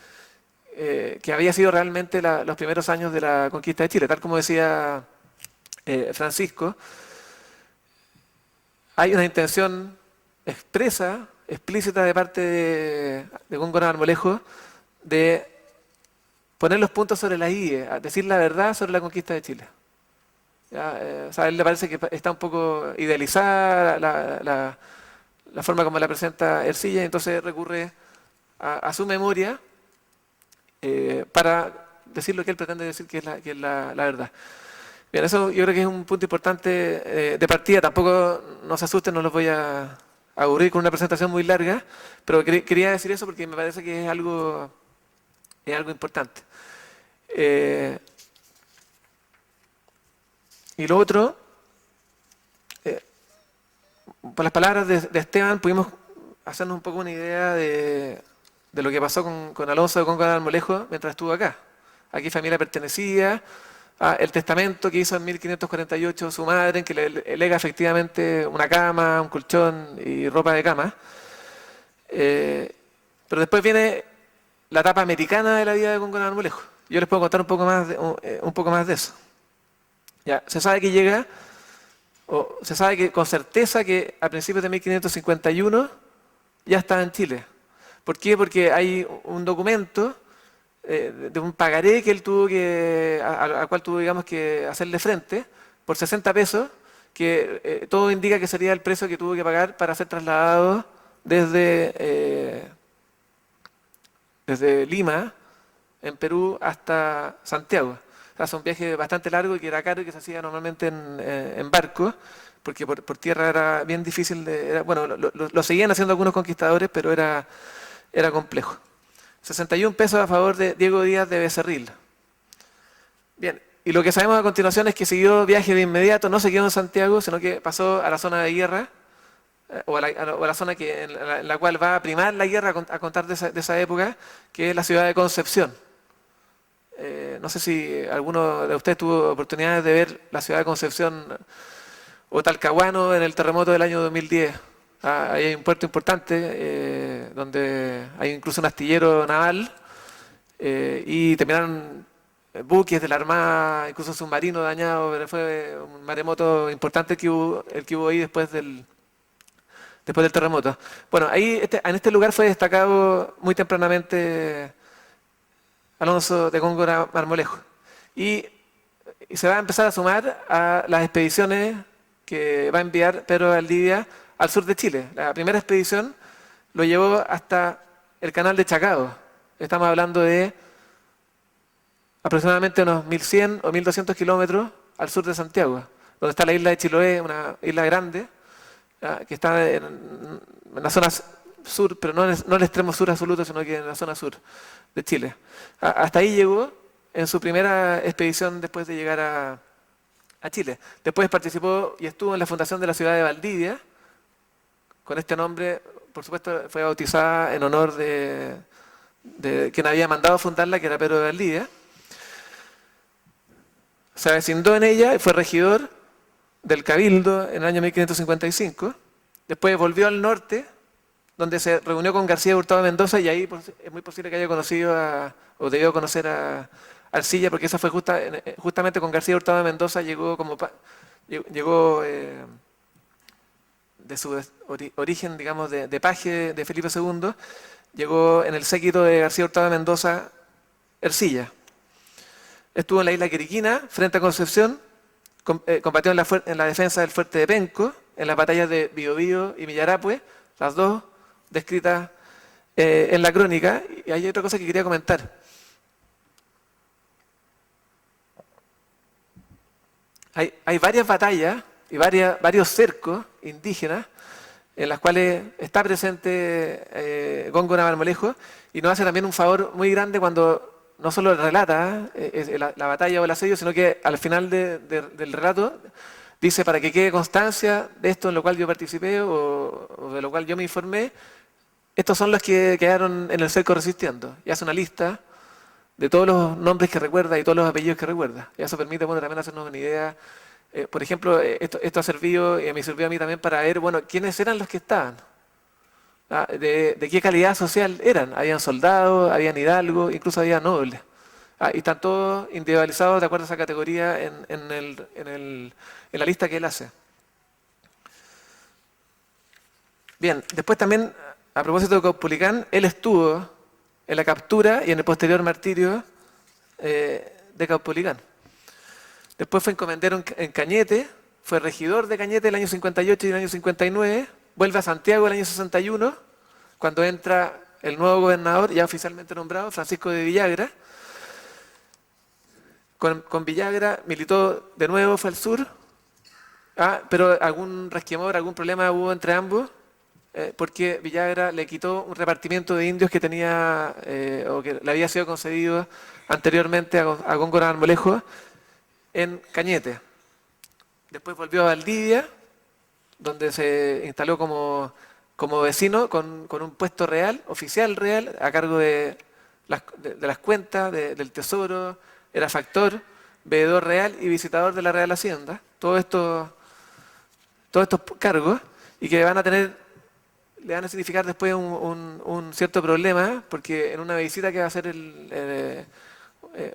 había sido realmente los primeros años de la conquista de Chile. Tal como decía Francisco, hay una intención explícita de parte de Góngora Marmolejo de poner los puntos sobre la I, decir la verdad sobre la conquista de Chile. O sea, a él le parece que está un poco idealizada la forma como la presenta Ercilla, y entonces recurre a su memoria para decir lo que él pretende decir que es la verdad. Bien, eso yo creo que es un punto importante de partida. Tampoco no se asusten, no los voy a aburrir con una presentación muy larga, pero quería decir eso porque me parece que es algo importante. Y lo otro, por las palabras de Esteban, pudimos hacernos un poco una idea de lo que pasó con Alonso de Góngora Marmolejo mientras estuvo acá. ¿A qué familia pertenecía? El testamento que hizo en 1548 su madre, en que le lega efectivamente una cama, un colchón y ropa de cama. Pero después viene la etapa americana de la vida de Góngora Marmolejo. Yo les puedo contar un poco más de eso. Ya, se sabe que llega, o se sabe que con certeza que a principios de 1551 ya estaba en Chile. ¿Por qué? Porque hay un documento de un pagaré que él tuvo al cual tuvo, digamos, que hacerle frente por 60 pesos, que todo indica que sería el precio que tuvo que pagar para ser trasladado desde Lima, en Perú, hasta Santiago. O sea, es un viaje bastante largo y que era caro y que se hacía normalmente en barco, porque por tierra era bien difícil. Bueno, lo seguían haciendo algunos conquistadores, pero era complejo. 61 pesos a favor de Diego Díaz de Becerril. Bien, y lo que sabemos a continuación es que siguió viaje de inmediato, no se quedó en Santiago, sino que pasó a la zona de guerra, o a la zona en la cual va a primar la guerra a contar de esa época, que es la ciudad de Concepción. No sé si alguno de ustedes tuvo oportunidad de ver la ciudad de Concepción o Talcahuano en el terremoto del año 2010. Ahí hay un puerto importante donde hay incluso un astillero naval y terminaron buques de la Armada, incluso submarinos dañados, pero fue un maremoto importante el que hubo ahí después del terremoto. Bueno, ahí en este lugar fue destacado muy tempranamente Alonso de Góngora Marmolejo. y se va a empezar a sumar a las expediciones que va a enviar Pedro de Valdivia al sur de Chile. La primera expedición lo llevó hasta el canal de Chacao. Estamos hablando de aproximadamente unos 1.100 o 1.200 kilómetros al sur de Santiago, donde está la isla de Chiloé, una isla grande, que está en la zona sur, pero no en el extremo sur absoluto, sino que en la zona sur de Chile. Hasta ahí llegó en su primera expedición después de llegar a Chile. Después participó y estuvo en la fundación de la ciudad de Valdivia. Con este nombre, por supuesto, fue bautizada en honor de quien había mandado fundarla, que era Pedro de Valdivia. Se avecindó en ella y fue regidor del Cabildo en el año 1555. Después volvió al norte, donde se reunió con García Hurtado de Mendoza, y ahí es muy posible que haya conocido o debió conocer a Arcilla, porque esa fue justamente con García Hurtado de Mendoza, llegó de su origen, digamos, de paje de Felipe II, llegó en el séquito de García Hurtado de Mendoza, Ercilla. Estuvo en la isla Quiriquina, frente a Concepción, combatió en la defensa del fuerte de Penco, en las batallas de Biobío y Millarapue, las dos descritas en la crónica. Y hay otra cosa que quería comentar. Hay varias batallas y varios cercos indígenas en las cuales está presente Góngora Marmolejo, y nos hace también un favor muy grande cuando no solo relata la batalla o el asedio, sino que al final del relato dice, para que quede constancia de esto en lo cual yo participé o de lo cual yo me informé, estos son los que quedaron en el cerco resistiendo. Y hace una lista de todos los nombres que recuerda y todos los apellidos que recuerda. Y eso permite, bueno, también hacernos una idea. Por ejemplo, esto ha servido, y me sirvió a mí también para ver, bueno, quiénes eran los que estaban. De qué calidad social eran. Habían soldados, habían hidalgos, incluso había nobles. Y están todos individualizados de acuerdo a esa categoría en la lista que él hace. Bien, después también, a propósito de Caupolicán, él estuvo en la captura y en el posterior martirio de Caupolicán. Después fue encomendero en Cañete, fue regidor de Cañete el año 58 y el año 59, vuelve a Santiago el año 61, cuando entra el nuevo gobernador, ya oficialmente nombrado, Francisco de Villagra. Con Villagra militó de nuevo, fue al sur, pero algún resquemor, algún problema hubo entre ambos, porque Villagra le quitó un repartimiento de indios que tenía, o que le había sido concedido anteriormente a Góngora Marmolejo en Cañete. Después volvió a Valdivia, donde se instaló como vecino con un puesto real, oficial real, a cargo de las cuentas, del tesoro, era factor, veedor real y visitador de la Real Hacienda. Todos estos cargos, y que le van a significar después un cierto problema, porque en una visita que va a hacer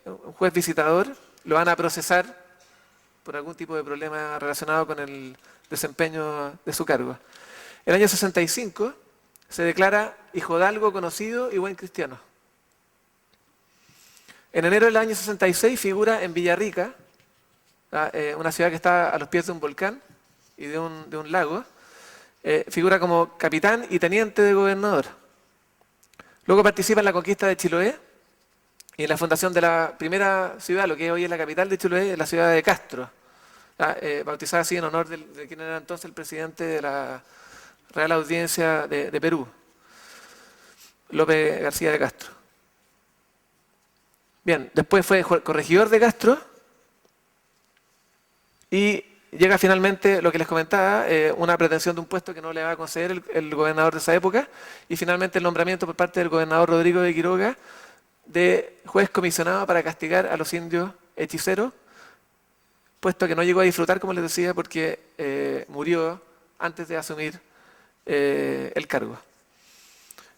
un juez visitador, lo van a procesar por algún tipo de problema relacionado con el desempeño de su cargo. El año 65 se declara hijodalgo conocido y buen cristiano. En enero del año 66 figura en Villarrica, una ciudad que está a los pies de un volcán y de un lago. Figura como capitán y teniente de gobernador. Luego participa en la conquista de Chiloé y en la fundación de la primera ciudad, lo que hoy es la capital de Chiloé, la ciudad de Castro, bautizada así en honor de quien era entonces el presidente de la Real Audiencia de Perú, López García de Castro. Bien, después fue corregidor de Castro y llega finalmente, lo que les comentaba, una pretensión de un puesto que no le va a conceder el gobernador de esa época, y finalmente el nombramiento por parte del gobernador Rodrigo de Quiroga de juez comisionado para castigar a los indios hechiceros, puesto que no llegó a disfrutar, como les decía, porque murió antes de asumir el cargo.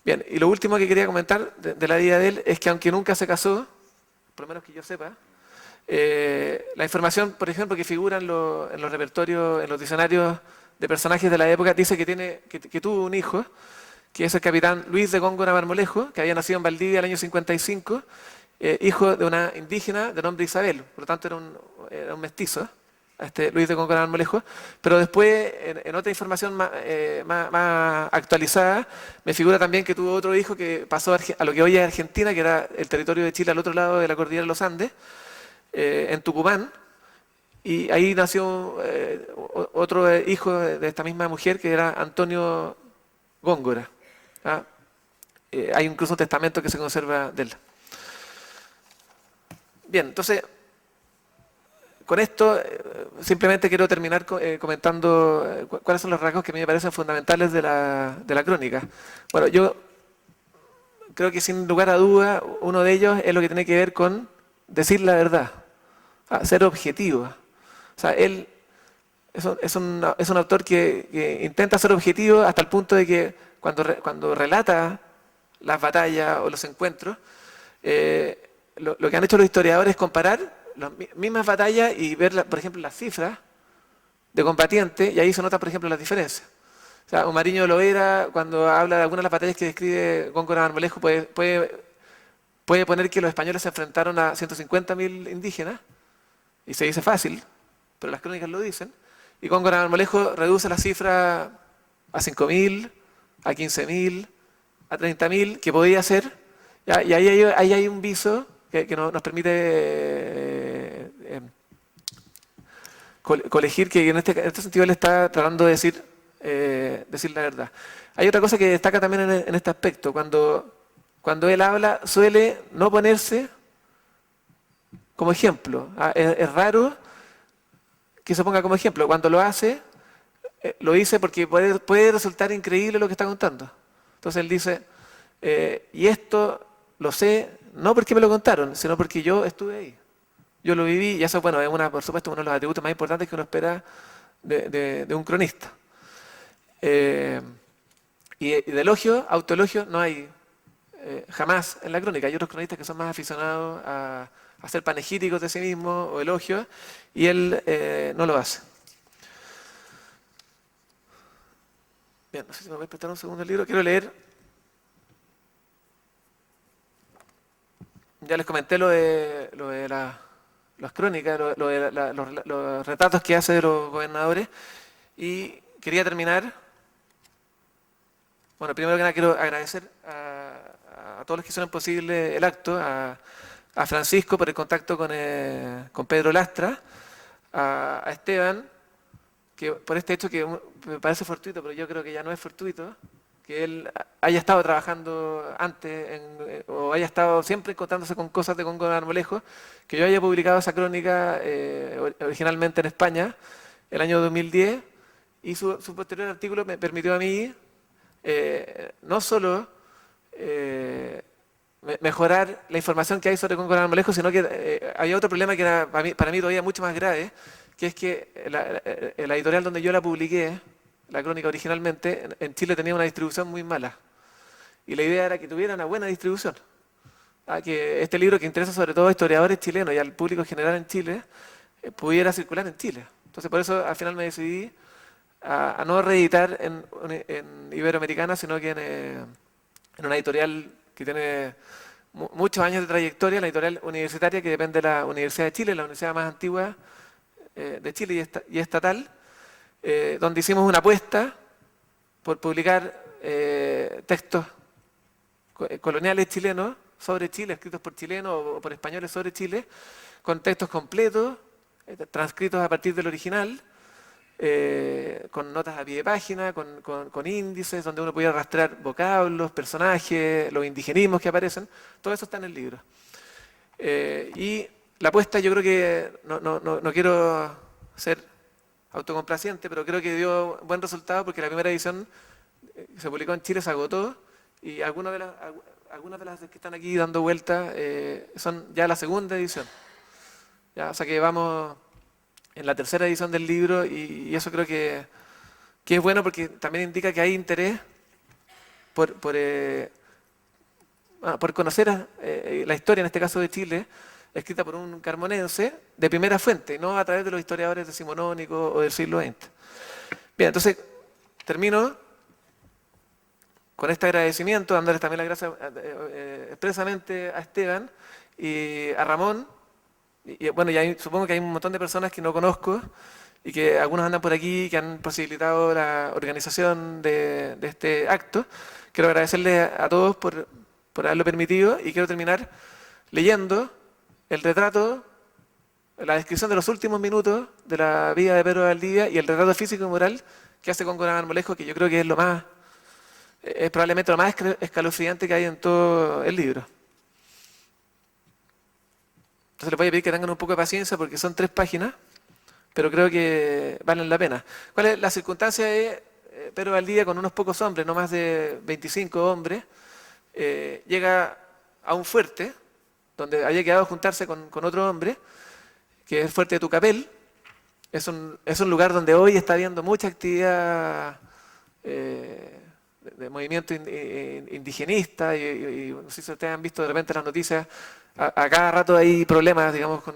Bien, y lo último que quería comentar de la vida de él es que, aunque nunca se casó, por lo menos que yo sepa, la información, por ejemplo, que figura en los repertorios, en los diccionarios de personajes de la época, dice que tuvo un hijo, que es el capitán Luis de Góngora Marmolejo, que había nacido en Valdivia el año 55, hijo de una indígena de nombre Isabel, por lo tanto era un mestizo, Luis de Góngora Marmolejo, pero después en otra información más actualizada me figura también que tuvo otro hijo que pasó a lo que hoy es Argentina, que era el territorio de Chile al otro lado de la cordillera de los Andes, en Tucumán, y ahí nació otro hijo de esta misma mujer que era Antonio Góngora. ¿Ah? Hay incluso un testamento que se conserva de él. Bien, entonces, con esto simplemente quiero terminar comentando cuáles son los rasgos que a mí me parecen fundamentales de la crónica. Bueno, yo creo que sin lugar a duda uno de ellos es lo que tiene que ver con decir la verdad, ser objetivo. O sea, él es un autor que intenta ser objetivo hasta el punto de que cuando relata las batallas o los encuentros, lo que han hecho los historiadores es comparar las mismas batallas y ver, por ejemplo, las cifras de combatientes, y ahí se notan, por ejemplo, las diferencias. O sea, Omariño de Loera, cuando habla de algunas de las batallas que describe Góngora Marmolejo, puede poner que los españoles se enfrentaron a 150.000 indígenas, y se dice fácil, pero las crónicas lo dicen, y Góngora Marmolejo reduce la cifra a 5.000, a 15.000, a 30.000, que podía ser, ¿ya? Y ahí hay un viso que nos permite colegir que en este sentido él está tratando de decir la verdad. Hay otra cosa que destaca también en este aspecto. Cuando él habla, suele no ponerse como ejemplo. Es raro que se ponga como ejemplo. Cuando lo hace, lo dice porque puede resultar increíble lo que está contando. Entonces él dice, y esto lo sé, no porque me lo contaron, sino porque yo estuve ahí. Yo lo viví, y eso, bueno, es por supuesto uno de los atributos más importantes que uno espera de un cronista. Y de elogio, autoelogio, no hay jamás en la crónica. Hay otros cronistas que son más aficionados a hacer panegíricos de sí mismos o elogios, y él no lo hace. Bien, no sé si me voy a prestar un segundo el libro. Quiero leer. Ya les comenté lo de las crónicas, los retratos que hace de los gobernadores, y quería terminar. Bueno, primero que nada quiero agradecer a todos los que hicieron posible el acto, a Francisco por el contacto con Pedro Lastra, a Esteban, que por este hecho que me parece fortuito, pero yo creo que ya no es fortuito, que él haya estado trabajando antes o haya estado siempre encontrándose con cosas de Góngora Marmolejo, que yo haya publicado esa crónica originalmente en España el año 2010, y su posterior artículo me permitió a mí no solo mejorar la información que hay sobre Góngora Marmolejo, sino que había otro problema que era para mí todavía mucho más grave, que es que la editorial donde yo la publiqué, la crónica originalmente, en Chile tenía una distribución muy mala. Y la idea era que tuviera una buena distribución. Que este libro, que interesa sobre todo a historiadores chilenos y al público general en Chile, pudiera circular en Chile. Entonces por eso al final me decidí a no reeditar en Iberoamericana, sino que en una editorial que tiene muchos años de trayectoria, la editorial universitaria, que depende de la Universidad de Chile, la universidad más antigua de Chile y estatal, donde hicimos una apuesta por publicar textos coloniales chilenos sobre Chile, escritos por chilenos o por españoles sobre Chile, con textos completos, transcritos a partir del original, con notas a pie de página, con índices, donde uno pudiera rastrear vocablos, personajes, los indigenismos que aparecen. Todo eso está en el libro. Y la apuesta, yo creo que, no quiero ser autocomplaciente, pero creo que dio buen resultado, porque la primera edición se publicó en Chile, se agotó, y algunas de las que están aquí dando vuelta son ya la segunda edición. ¿Ya? O sea que vamos en la tercera edición del libro, y eso creo que es bueno, porque también indica que hay interés por conocer la historia, en este caso de Chile, escrita por un carmonense de primera fuente, no a través de los historiadores decimonónicos o del siglo XX. Bien, entonces termino con este agradecimiento, dándoles también las gracias expresamente a Esteban, y a Ramón, bueno, supongo que hay un montón de personas que no conozco y que algunos andan por aquí, que han posibilitado la organización de este acto. Quiero agradecerles a todos por haberlo permitido y quiero terminar leyendo el retrato, la descripción de los últimos minutos de la vida de Pedro Valdivia y el retrato físico y moral que hace Góngora Marmolejo, que yo creo que es probablemente lo más escalofriante que hay en todo el libro. Entonces les voy a pedir que tengan un poco de paciencia porque son 3 páginas, pero creo que valen la pena. ¿Cuál es la circunstancia de Pedro Valdivia con unos pocos hombres, no más de 25 hombres? Llega a un fuerte, donde había quedado a juntarse con otro hombre, que es el fuerte de Tucapel. Es un lugar donde hoy está habiendo mucha actividad de movimiento indigenista y no sé si ustedes han visto de repente las noticias, a cada rato hay problemas, digamos, con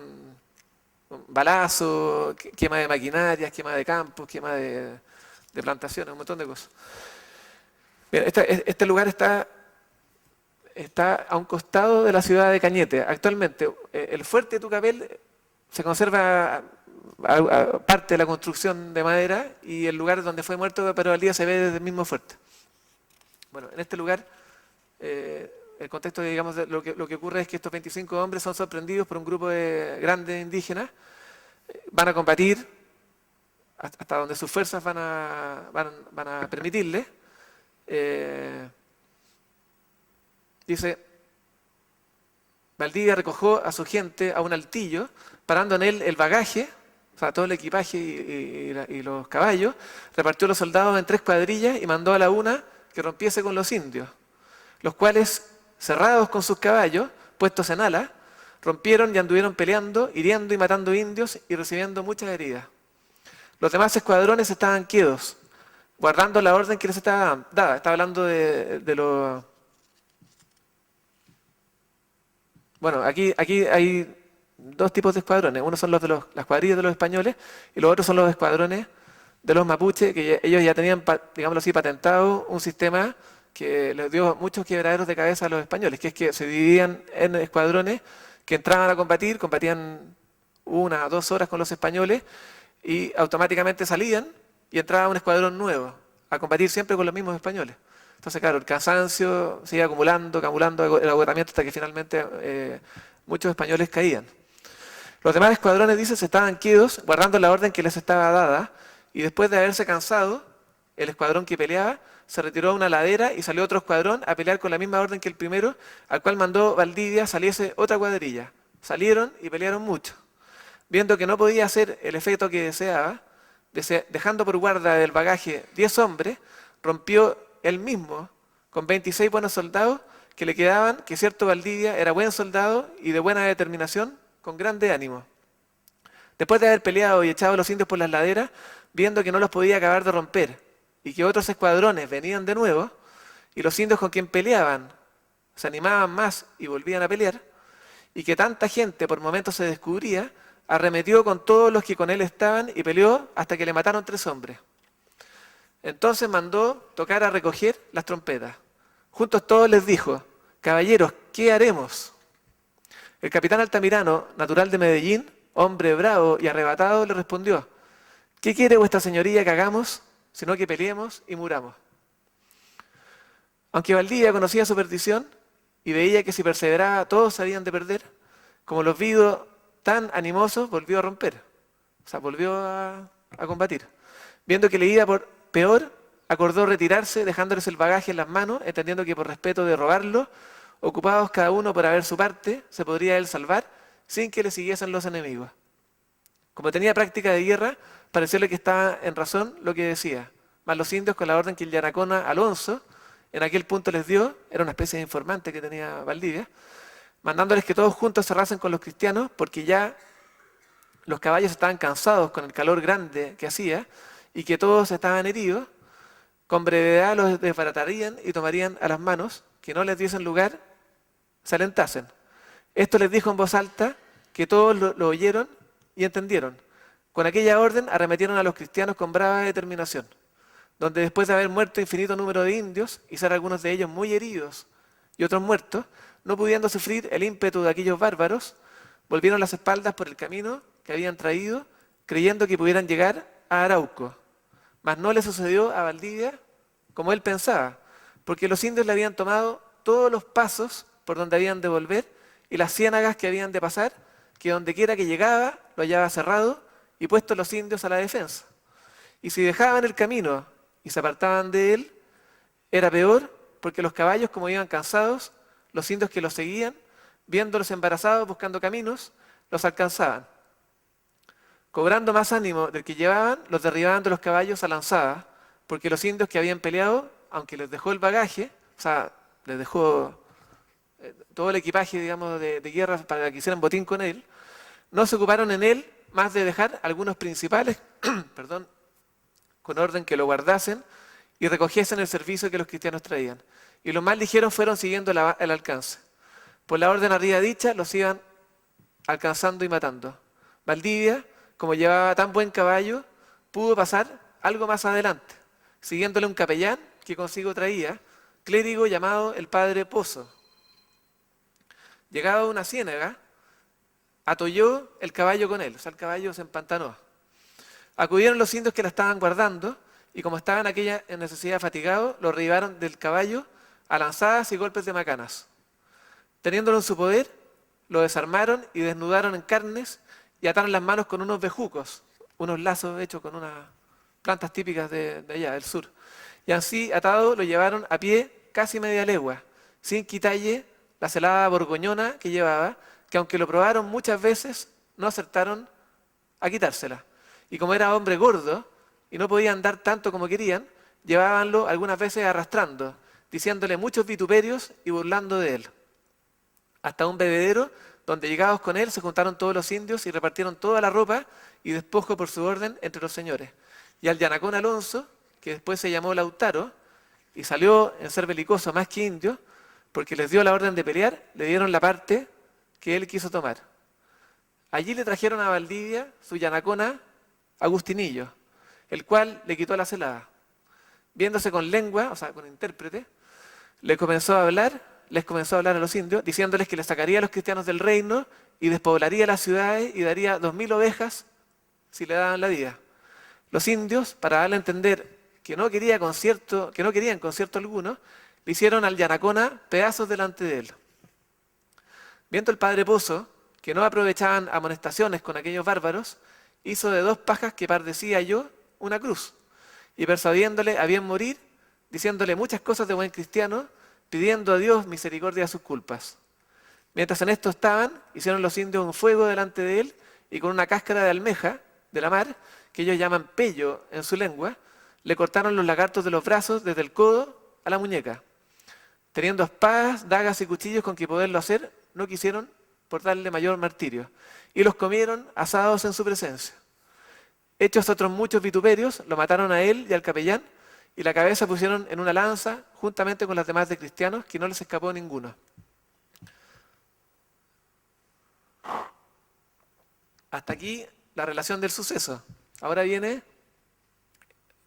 balazos, quema de maquinarias, quema de campos, quema de plantaciones, un montón de cosas. Bien, este lugar está a un costado de la ciudad de Cañete. Actualmente, el fuerte de Tucapel se conserva parte de la construcción de madera y el lugar donde fue muerto Pedro Valdivia se ve desde el mismo fuerte. Bueno, en este lugar, el contexto, digamos, de lo que ocurre es que estos 25 hombres son sorprendidos por un grupo de grandes indígenas, van a combatir hasta donde sus fuerzas van a permitirles. Dice, Valdivia recogió a su gente a un altillo, parando en él el bagaje, o sea, todo el equipaje y los caballos, repartió a los soldados en 3 cuadrillas y mandó a la una que rompiese con los indios, los cuales, cerrados con sus caballos, puestos en alas, rompieron y anduvieron peleando, hiriendo y matando indios y recibiendo muchas heridas. Los demás escuadrones estaban quedos, guardando la orden que les estaba dada. Está hablando de los... Bueno, aquí hay 2 tipos de escuadrones. Uno son las cuadrillas de los españoles y los otros son los escuadrones de los mapuches, que ellos ya tenían, digámoslo así, patentado un sistema que les dio muchos quebraderos de cabeza a los españoles, que es que se dividían en escuadrones que entraban a combatían 1 o 2 horas con los españoles y automáticamente salían y entraba un escuadrón nuevo a combatir siempre con los mismos españoles. Entonces, claro, el cansancio se iba acumulando el agotamiento hasta que finalmente muchos españoles caían. Los demás escuadrones, dice, se estaban quedos guardando la orden que les estaba dada y después de haberse cansado, el escuadrón que peleaba se retiró a una ladera y salió otro escuadrón a pelear con la misma orden que el primero, al cual mandó Valdivia saliese otra cuadrilla. Salieron y pelearon mucho. Viendo que no podía hacer el efecto que deseaba, dejando por guarda del bagaje 10 hombres, rompió él mismo con 26 buenos soldados que le quedaban, que cierto Valdivia era buen soldado y de buena determinación, con grande ánimo. Después de haber peleado y echado a los indios por las laderas, viendo que no los podía acabar de romper y que otros escuadrones venían de nuevo, y los indios con quien peleaban se animaban más y volvían a pelear, y que tanta gente por momentos se descubría, arremetió con todos los que con él estaban y peleó hasta que le mataron 3 hombres. Entonces mandó tocar a recoger las trompetas. Juntos todos les dijo, caballeros, ¿qué haremos? El capitán Altamirano, natural de Medellín, hombre bravo y arrebatado, le respondió, ¿qué quiere vuestra señoría que hagamos, sino que peleemos y muramos? Aunque Valdivia conocía su perdición y veía que si perseveraba todos se habían de perder, como los vio tan animosos, volvió a romper, o sea, volvió a combatir. Viendo que le iba por peor, acordó retirarse, dejándoles el bagaje en las manos, entendiendo que por respeto de robarlo, ocupados cada uno por haber su parte, se podría él salvar sin que le siguiesen los enemigos. Como tenía práctica de guerra, parecióle que estaba en razón lo que decía. Mas los indios, con la orden que el Yanacona Alonso en aquel punto les dio, era una especie de informante que tenía Valdivia, mandándoles que todos juntos cerrasen con los cristianos, porque ya los caballos estaban cansados con el calor grande que hacía, y que todos estaban heridos, con brevedad los desbaratarían y tomarían a las manos, que no les diesen lugar, se alentasen. Esto les dijo en voz alta, que todos lo oyeron y entendieron. Con aquella orden arremetieron a los cristianos con brava determinación, donde después de haber muerto infinito número de indios y ser algunos de ellos muy heridos y otros muertos, no pudiendo sufrir el ímpetu de aquellos bárbaros, volvieron las espaldas por el camino que habían traído, creyendo que pudieran llegar a Arauco. Mas no le sucedió a Valdivia como él pensaba, porque los indios le habían tomado todos los pasos por donde habían de volver y las ciénagas que habían de pasar, que donde quiera que llegaba lo hallaba cerrado y puestos los indios a la defensa. Y si dejaban el camino y se apartaban de él, era peor, porque los caballos, como iban cansados, los indios que los seguían, viéndolos embarazados buscando caminos, los alcanzaban. Cobrando más ánimo del que llevaban, los derribaban de los caballos a lanzada, porque los indios que habían peleado, aunque les dejó el bagaje, o sea, les dejó todo el equipaje, digamos, de guerra para que hicieran botín con él, no se ocuparon en él más de dejar algunos principales, perdón, con orden que lo guardasen y recogiesen el servicio que los cristianos traían. Y los más ligeros fueron siguiendo el alcance. Por la orden arriba dicha, los iban alcanzando y matando. Valdivia, como llevaba tan buen caballo, pudo pasar algo más adelante, siguiéndole un capellán que consigo traía, clérigo llamado el padre Pozo. Llegado a una ciénaga, atolló el caballo con él, o sea, el caballo se empantanó. Acudieron los indios que la estaban guardando, y como estaban aquella en necesidad fatigados, lo derribaron del caballo a lanzadas y golpes de macanas. Teniéndolo en su poder, lo desarmaron y desnudaron en carnes y ataron las manos con unos bejucos, unos lazos hechos con unas plantas típicas de allá, del sur. Y así, atado, lo llevaron a pie casi media legua, sin quitarle la celada borgoñona que llevaba, que aunque lo probaron muchas veces, no acertaron a quitársela. Y como era hombre gordo y no podía andar tanto como querían, llevábanlo algunas veces arrastrando, diciéndole muchos vituperios y burlando de él. Hasta un bebedero, donde llegados con él se juntaron todos los indios y repartieron toda la ropa y despojo por su orden entre los señores. Y al Yanacón Alonso, que después se llamó Lautaro, y salió en ser belicoso más que indio, porque les dio la orden de pelear, le dieron la parte que él quiso tomar. Allí le trajeron a Valdivia su Yanacona Agustinillo, el cual le quitó la celada. Viéndose con lengua, o sea, con intérprete, les comenzó a hablar a los indios, diciéndoles que les sacaría a los cristianos del reino y despoblaría las ciudades y daría 2000 ovejas si le daban la vida. Los indios, para darle a entender que no querían concierto alguno, le hicieron al Yanacona pedazos delante de él. Viendo el padre Pozo que no aprovechaban amonestaciones con aquellos bárbaros, hizo de 2 pajas que parecía yo una cruz, y persuadiéndole a bien morir, diciéndole muchas cosas de buen cristiano, pidiendo a Dios misericordia de sus culpas. Mientras en esto estaban, hicieron los indios un fuego delante de él, y con una cáscara de almeja de la mar, que ellos llaman pello en su lengua, le cortaron los lagartos de los brazos desde el codo a la muñeca. Teniendo espadas, dagas y cuchillos con que poderlo hacer, no quisieron por darle mayor martirio, y los comieron asados en su presencia. Hechos otros muchos vituperios, lo mataron a él y al capellán, y la cabeza pusieron en una lanza, juntamente con las demás de cristianos, que no les escapó ninguno. Hasta aquí la relación del suceso. Ahora viene,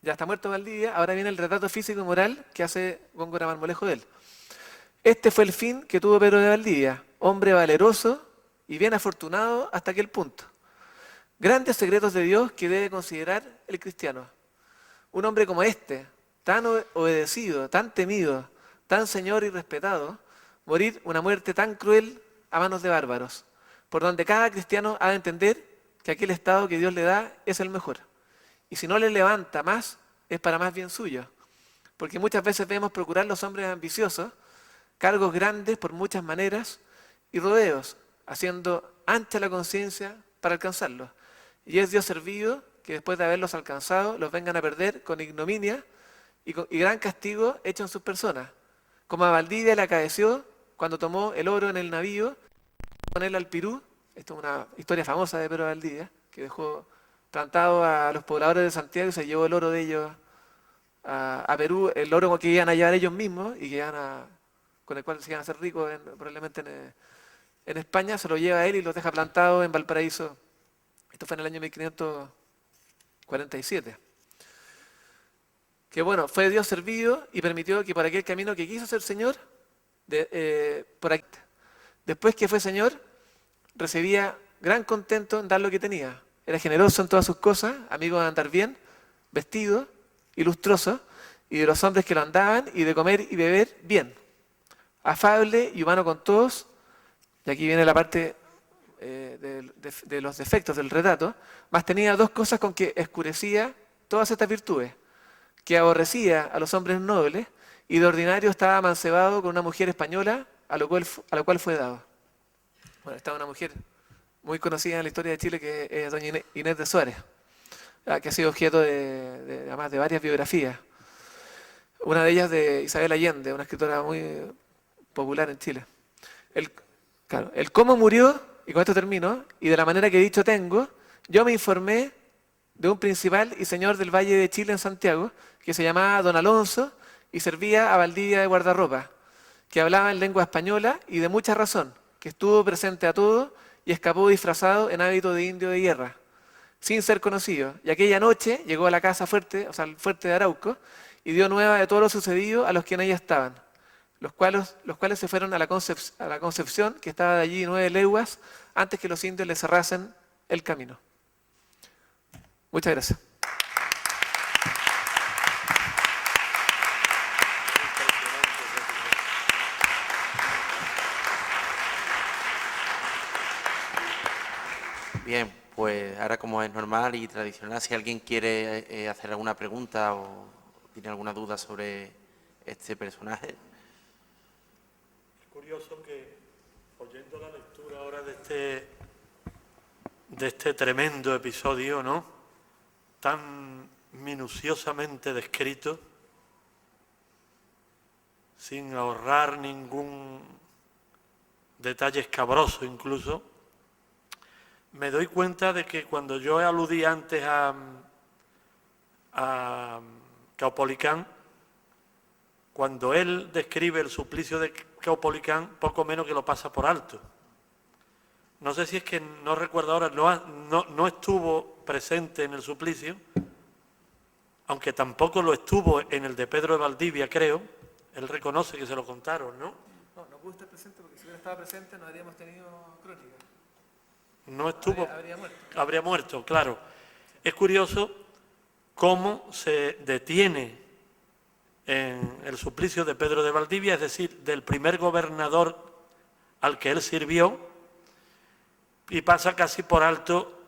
ya está muerto Valdivia, ahora viene el retrato físico y moral que hace Góngora Marmolejo de él. Este fue el fin que tuvo Pedro de Valdivia, hombre valeroso y bien afortunado hasta aquel punto. Grandes secretos de Dios que debe considerar el cristiano. Un hombre como este, tan obedecido, tan temido, tan señor y respetado, morir una muerte tan cruel a manos de bárbaros, por donde cada cristiano ha de entender que aquel estado que Dios le da es el mejor. Y si no le levanta más, es para más bien suyo. Porque muchas veces vemos procurar los hombres ambiciosos cargos grandes por muchas maneras y rodeos, haciendo ancha la conciencia para alcanzarlos. Y es Dios servido que después de haberlos alcanzado, los vengan a perder con ignominia y gran castigo hecho en sus personas. Como a Valdivia le acaeció cuando tomó el oro en el navío, con él al Pirú. Esto es una historia famosa de Pedro de Valdivia, que dejó plantado a los pobladores de Santiago y se llevó el oro de ellos a Perú, el oro que iban a llevar ellos mismos y que con el cual se iban a hacer ricos probablemente en España, se lo lleva a él y los deja plantados en Valparaíso. Esto fue en el año 1547. Que bueno, fue Dios servido y permitió que por aquel camino que quiso ser Señor, por aquí. Después que fue señor, recibía gran contento en dar lo que tenía. Era generoso en todas sus cosas, amigo de andar bien, vestido, ilustroso, y de los hombres que lo andaban, y de comer y beber bien. Afable y humano con todos, y aquí viene la parte de los defectos del retrato, mas tenía dos cosas con que escurecía todas estas virtudes, que aborrecía a los hombres nobles, y de ordinario estaba amancebado con una mujer española, a lo cual fue dado. Bueno, estaba una mujer muy conocida en la historia de Chile, que es doña Inés de Suárez, que ha sido objeto además de varias biografías. Una de ellas de Isabel Allende, una escritora muy popular en Chile. El cómo murió, y con esto termino, y de la manera que dicho tengo, yo me informé de un principal y señor del Valle de Chile en Santiago, que se llamaba Don Alonso, y servía a Valdivia de guardarropa, que hablaba en lengua española y de mucha razón, que estuvo presente a todo y escapó disfrazado en hábito de indio de guerra, sin ser conocido. Y aquella noche llegó a la casa fuerte, o sea, al fuerte de Arauco, y dio nueva de todo lo sucedido a los que en ella estaban, los cuales se fueron a la Concepción, que estaba de allí 9 leguas, antes que los indios le cerrasen el camino. Muchas gracias. Bien, pues ahora, como es normal y tradicional, si alguien quiere hacer alguna pregunta o tiene alguna duda sobre este personaje. Es curioso que, oyendo la lectura ahora de este tremendo episodio, ¿no?, tan minuciosamente descrito, sin ahorrar ningún detalle escabroso incluso, me doy cuenta de que cuando yo aludí antes a Caupolicán, cuando él describe el suplicio de Caupolicán, poco menos que lo pasa por alto. No sé si es que, no recuerdo ahora, no estuvo presente en el suplicio, aunque tampoco lo estuvo en el de Pedro de Valdivia, creo. Él reconoce que se lo contaron, ¿no? No pudo estar presente porque si hubiera estado presente no habríamos tenido crónica. No estuvo, Habría muerto. habría muerto, claro. Es curioso cómo se detiene en el suplicio de Pedro de Valdivia, es decir, del primer gobernador al que él sirvió, y pasa casi por alto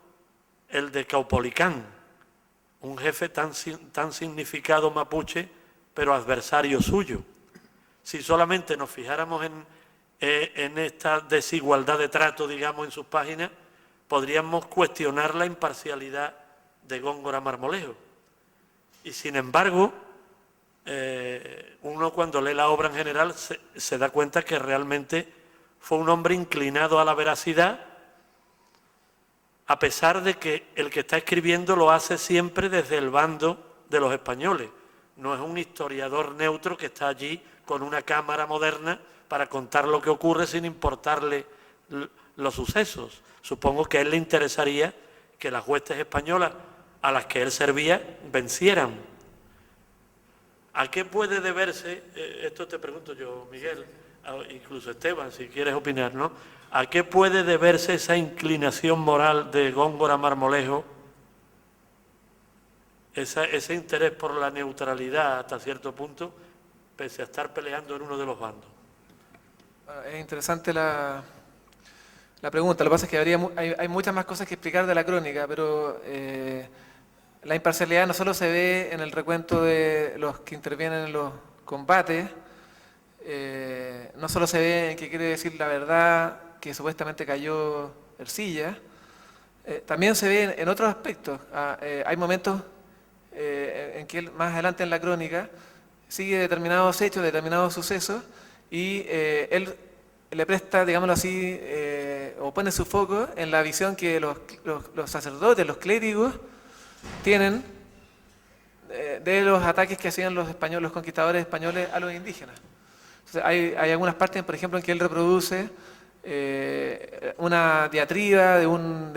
el de Caupolicán, un jefe tan significado mapuche, pero adversario suyo. Si solamente nos fijáramos en esta desigualdad de trato, digamos, en sus páginas, podríamos cuestionar la imparcialidad de Góngora Marmolejo. Y sin embargo, uno cuando lee la obra en general se da cuenta que realmente fue un hombre inclinado a la veracidad, a pesar de que el que está escribiendo lo hace siempre desde el bando de los españoles. No es un historiador neutro que está allí con una cámara moderna para contar lo que ocurre sin importarle los sucesos. Supongo que a él le interesaría que las huestes españolas a las que él servía vencieran. ¿A qué puede deberse, esto te pregunto yo, Miguel, incluso Esteban, si quieres opinar, ¿no? ¿A qué puede deberse esa inclinación moral de Góngora Marmolejo, ese interés por la neutralidad hasta cierto punto, pese a estar peleando en uno de los bandos? Bueno, es interesante la pregunta. Lo que pasa es que hay muchas más cosas que explicar de la crónica, pero la imparcialidad no solo se ve en el recuento de los que intervienen en los combates, no solo se ve en que quiere decir la verdad que supuestamente cayó Ercilla, también se ve en otros aspectos. Hay momentos en que él, más adelante en la crónica, sigue determinados hechos, determinados sucesos, y él le presta, digámoslo así, o pone su foco en la visión que los sacerdotes, los clérigos, tienen de los ataques que hacían los españoles, los conquistadores españoles a los indígenas. Entonces, hay algunas partes, por ejemplo, en que él reproduce una diatriba de un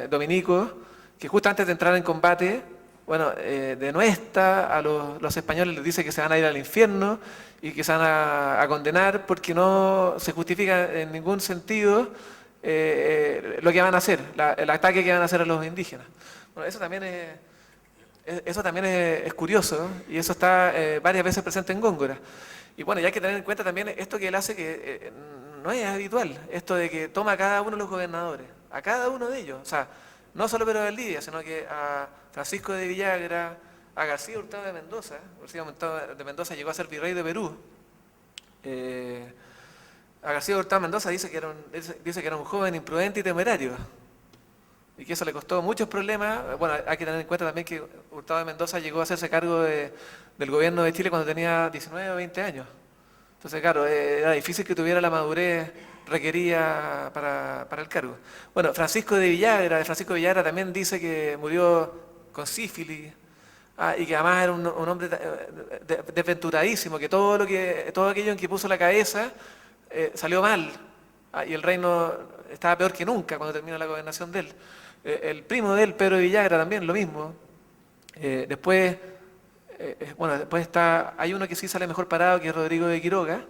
dominico que justo antes de entrar en combate bueno, denuesta a los españoles, les dice que se van a ir al infierno y que se van a condenar porque no se justifica en ningún sentido lo que van a hacer, el ataque que van a hacer a los indígenas. Bueno, eso también es curioso, y eso está varias veces presente en Góngora. Y bueno, y hay que tener en cuenta también esto que él hace, que no es habitual, esto de que toma a cada uno de los gobernadores, a cada uno de ellos, o sea, no solo Pedro de Valdivia, sino que a Francisco de Villagra, a García Hurtado de Mendoza. García Hurtado de Mendoza llegó a ser virrey de Perú. A García Hurtado de Mendoza dice que era un joven imprudente y temerario, y que eso le costó muchos problemas. Bueno, hay que tener en cuenta también que Hurtado de Mendoza llegó a hacerse cargo del gobierno de Chile cuando tenía 19 o 20 años. Entonces, claro, era difícil que tuviera la madurez requerida para el cargo. Bueno, Francisco de Villagra también dice que murió con sífilis, y que además era un hombre desventuradísimo, que todo aquello en que puso la cabeza salió mal, y el reino estaba peor que nunca cuando termina la gobernación de él. El primo de él, Pedro de Villagra, también lo mismo. Después hay uno que sí sale mejor parado, que es Rodrigo de Quiroga,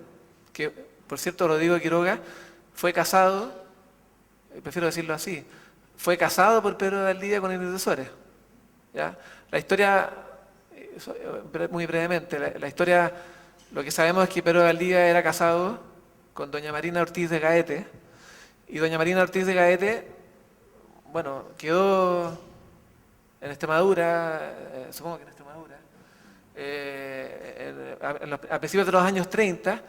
que, por cierto, Rodrigo de Quiroga fue casado, prefiero decirlo así, fue casado por Pedro de Valdivia con Inés de Suárez. ¿Ya? La historia, muy brevemente, la historia, lo que sabemos es que Pedro de Valdivia era casado con doña Marina Ortiz de Gaete, y doña Marina Ortiz de Gaete, bueno, quedó en Extremadura, supongo que en Extremadura, a principios de los años 30,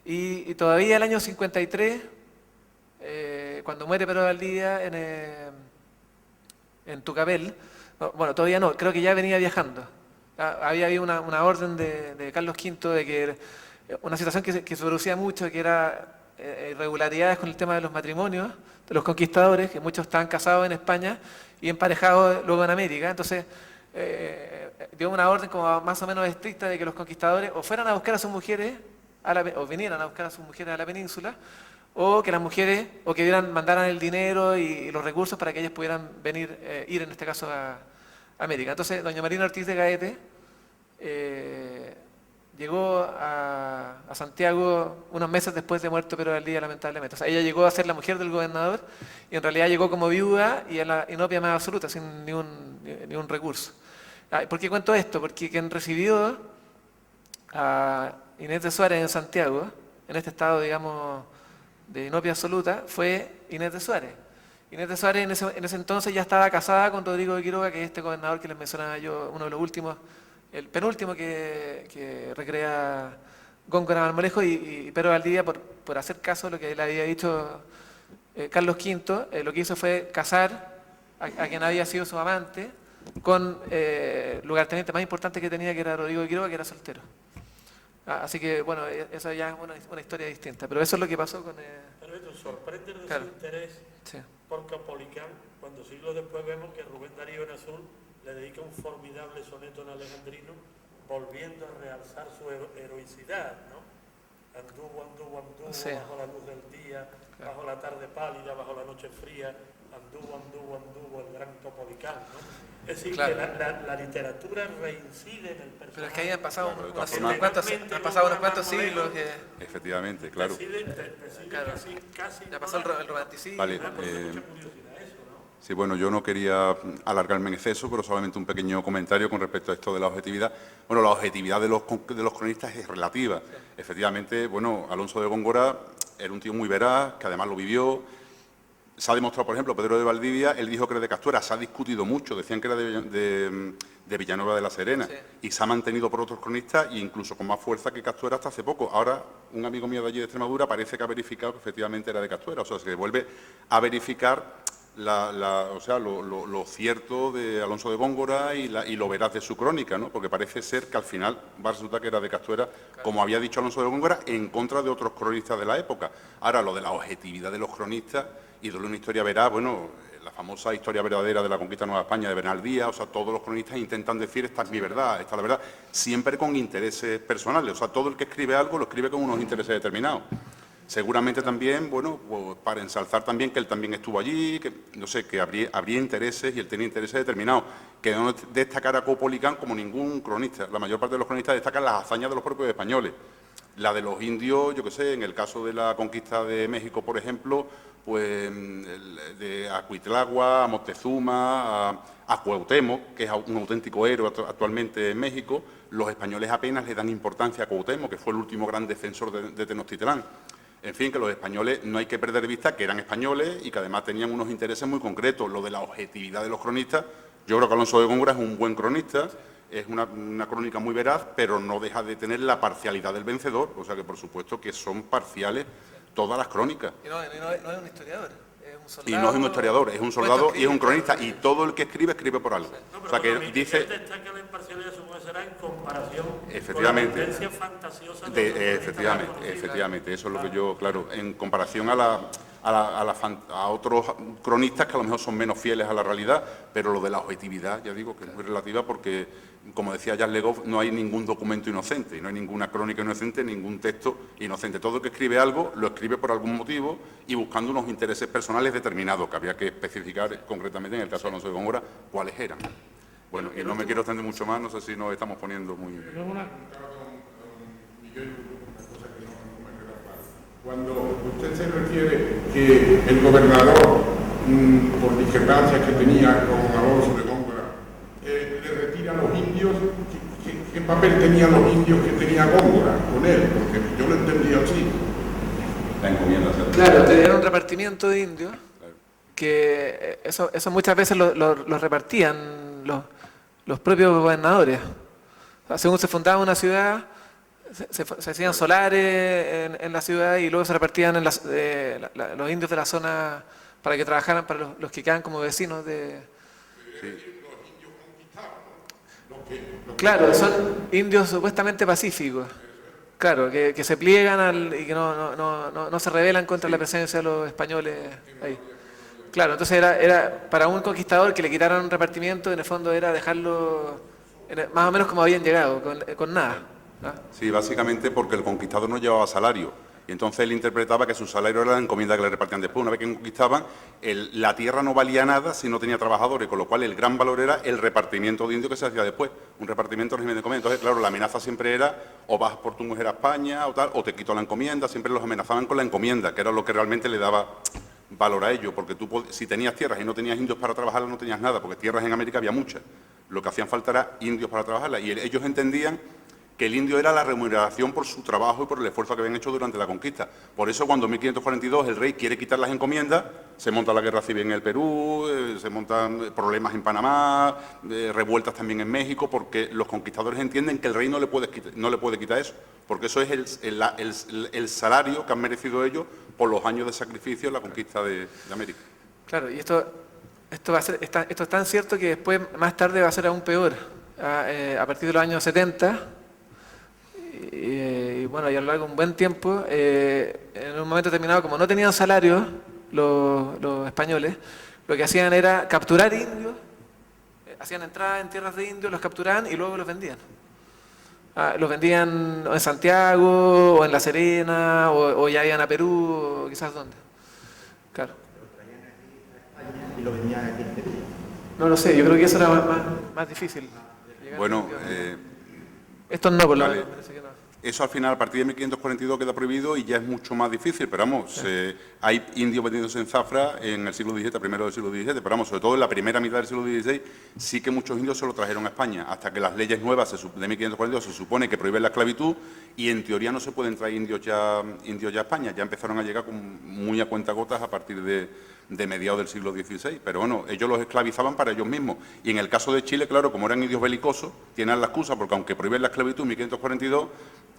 y todavía el año 53, cuando muere Pedro de Valdivia en Tucapel, bueno, todavía no, creo que ya venía viajando. Había habido una orden de Carlos V de que una situación que se producía mucho, que era irregularidades con el tema de los matrimonios de los conquistadores, que muchos estaban casados en España y emparejados luego en América. Entonces dio una orden como más o menos estricta de que los conquistadores o fueran a buscar a sus mujeres o vinieran a buscar a sus mujeres a la península, o que las mujeres mandaran el dinero y los recursos para que ellas pudieran ir en este caso a América. Entonces doña Marina Ortiz de Gaete llegó a Santiago unos meses después de muerto Pedro de Valdivia, lamentablemente. O sea, ella llegó a ser la mujer del gobernador y en realidad llegó como viuda y en la inopia más absoluta, sin ni un recurso. ¿Por qué cuento esto? Porque quien recibió a Inés de Suárez en Santiago, en este estado, digamos, de inopia absoluta, fue Inés de Suárez. Inés de Suárez en ese entonces ya estaba casada con Rodrigo de Quiroga, que es este gobernador que les mencionaba yo, uno de los últimos, el penúltimo que recrea Góngora Marmolejo, y Pedro de Valdivia, por hacer caso a lo que le había dicho Carlos V, lo que hizo fue casar a quien había sido su amante con el lugarteniente más importante que tenía, que era Rodrigo de Quiroga, que era soltero. Así que, bueno, esa ya es una historia distinta, pero eso es lo que pasó con... Pero esto sorprende de claro. su interés Sí. por Capolicán, cuando siglos después vemos que Rubén Darío en azul le dedica un formidable soneto en alejandrino, volviendo a realzar su heroicidad, ¿no? Anduvo, Sí. bajo la luz del día, claro, bajo la tarde pálida, bajo la noche fría, anduvo el gran Capolicán, ¿no? Es decir, claro, que la literatura reincide en el personaje. Pero es que ahí han pasado Claro, unos cuantos siglos que... Efectivamente, claro. Claro. Casi Ya pasó el romanticismo. Vale, mucha curiosidad eso, ¿no? sí, bueno, yo no quería alargarme en exceso, pero solamente un pequeño comentario con respecto a esto de la objetividad. Bueno, la objetividad de los cronistas es relativa. Sí. Efectivamente, bueno, Alonso de Góngora era un tío muy veraz, que además lo vivió. Se ha demostrado, por ejemplo, Pedro de Valdivia, él dijo que era de Castuera, se ha discutido mucho, decían que era de Villanueva de la Serena, sí, y se ha mantenido por otros cronistas, e incluso con más fuerza que Castuera hasta hace poco. Ahora, un amigo mío de allí de Extremadura parece que ha verificado que efectivamente era de Castuera, o sea, se vuelve a verificar lo cierto de Alonso de Góngora y lo veraz de su crónica, ¿no? Porque parece ser que al final va a resultar que era de Castuera, como había dicho Alonso de Góngora, en contra de otros cronistas de la época. Ahora, lo de la objetividad de los cronistas y de una historia veraz, bueno, la famosa historia verdadera de la conquista de Nueva España de Bernal Díaz, o sea, todos los cronistas intentan decir esta es mi verdad, esta es la verdad, siempre con intereses personales, o sea, todo el que escribe algo lo escribe con unos intereses determinados. Seguramente también, bueno, pues para ensalzar también que él también estuvo allí, que no sé, que habría intereses y él tenía intereses determinados, que no destacar a Caupolicán como ningún cronista. La mayor parte de los cronistas destacan las hazañas de los propios españoles. La de los indios, yo qué sé, en el caso de la conquista de México, por ejemplo, pues de a Cuitlagua, a Moctezuma, a Cuauhtémoc, que es un auténtico héroe actualmente en México, los españoles apenas le dan importancia a Cuauhtémoc, que fue el último gran defensor de Tenochtitlán. En fin, que los españoles no hay que perder de vista que eran españoles y que además tenían unos intereses muy concretos. Lo de la objetividad de los cronistas, yo creo que Alonso de Góngora es un buen cronista, es una crónica muy veraz, pero no deja de tener la parcialidad del vencedor, o sea que por supuesto que son parciales todas las crónicas. Y no es un historiador, es un soldado. Y no es un historiador, es un soldado y es un cronista, y todo el que escribe, escribe por algo. No, pero o sea que Miguel dice... destaca la imparcialidad, supongo que será en comparación Efectivamente. con la tendencia fantasiosa de los Efectivamente, eso es lo que yo, claro, en comparación a otros cronistas que a lo mejor son menos fieles a la realidad, pero lo de la objetividad, ya digo, que es muy relativa porque, como decía Jan Legov, no hay ningún documento inocente, no hay ninguna crónica inocente, ningún texto inocente. Todo el que escribe algo, lo escribe por algún motivo y buscando unos intereses personales determinados, que había que especificar concretamente, en el caso de Alonso de Góngora, cuáles eran. Bueno, y no me quiero extender mucho más, no sé si nos estamos poniendo muy... Cuando usted se refiere que el gobernador, por discrepancias que tenía con Alonso de Góngora, le retira a los indios, ¿qué papel tenían los indios que tenía Góngora con él? Porque yo lo entendía así. La encomienda. Claro, era un repartimiento de indios, que eso muchas veces lo repartían los propios gobernadores. O sea, según se fundaba una ciudad, se hacían solares en la ciudad y luego se repartían los indios de la zona para que trabajaran para los que quedan como vecinos de... Sí. Claro, son indios supuestamente pacíficos. Claro, que se pliegan y que no se rebelan contra la presencia de los españoles ahí. Claro, entonces era para un conquistador que le quitaran un repartimiento, en el fondo era dejarlo más o menos como habían llegado, con nada. ¿No? Sí, básicamente porque el conquistador no llevaba salario. Y entonces él interpretaba que su salario era la encomienda que le repartían después. Una vez que conquistaban, la tierra no valía nada si no tenía trabajadores, con lo cual el gran valor era el repartimiento de indios que se hacía después, un repartimiento de régimen de encomienda. Entonces, claro, la amenaza siempre era o vas por tu mujer a España o tal, o te quito la encomienda, siempre los amenazaban con la encomienda, que era lo que realmente le daba valor a ello, porque tú si tenías tierras y no tenías indios para trabajarlas, no tenías nada, porque tierras en América había muchas. Lo que hacían falta era indios para trabajarlas, y ellos entendían que el indio era la remuneración por su trabajo y por el esfuerzo que habían hecho durante la conquista. Por eso, cuando en 1542 el rey quiere quitar las encomiendas, se monta la guerra civil en el Perú, se montan problemas en Panamá, revueltas también en México, porque los conquistadores entienden que el rey no le puede quitar eso, porque eso es el salario que han merecido ellos por los años de sacrificio en la conquista de América. Claro, y esto es tan cierto que después, más tarde, va a ser aún peor. A partir de los años 70, y bueno, y a lo largo de un buen tiempo, en un momento determinado, como no tenían salario los españoles, lo que hacían era capturar indios, hacían entrada en tierras de indios, los capturaban y luego los vendían. Los vendían en Santiago, o en La Serena, o ya iban a Perú, o quizás dónde. Claro. Y lo vendían aquí en Perú. No lo sé, yo creo que eso era más difícil. Bueno, esto no, por lo vale. menos, parece que no. Eso al final, a partir de 1542 queda prohibido y ya es mucho más difícil, pero vamos, hay indios vendidos en Zafra en el siglo XVII, primero del siglo XVII, pero vamos, sobre todo en la primera mitad del siglo XVI, sí que muchos indios se lo trajeron a España, hasta que las leyes nuevas de 1542 se supone que prohíben la esclavitud y en teoría no se pueden traer indios ya a España, ya empezaron a llegar muy a cuentagotas a partir de mediados del siglo XVI, pero bueno, ellos los esclavizaban para ellos mismos. Y en el caso de Chile, claro, como eran indios belicosos, tienen la excusa, porque aunque prohíben la esclavitud en 1542,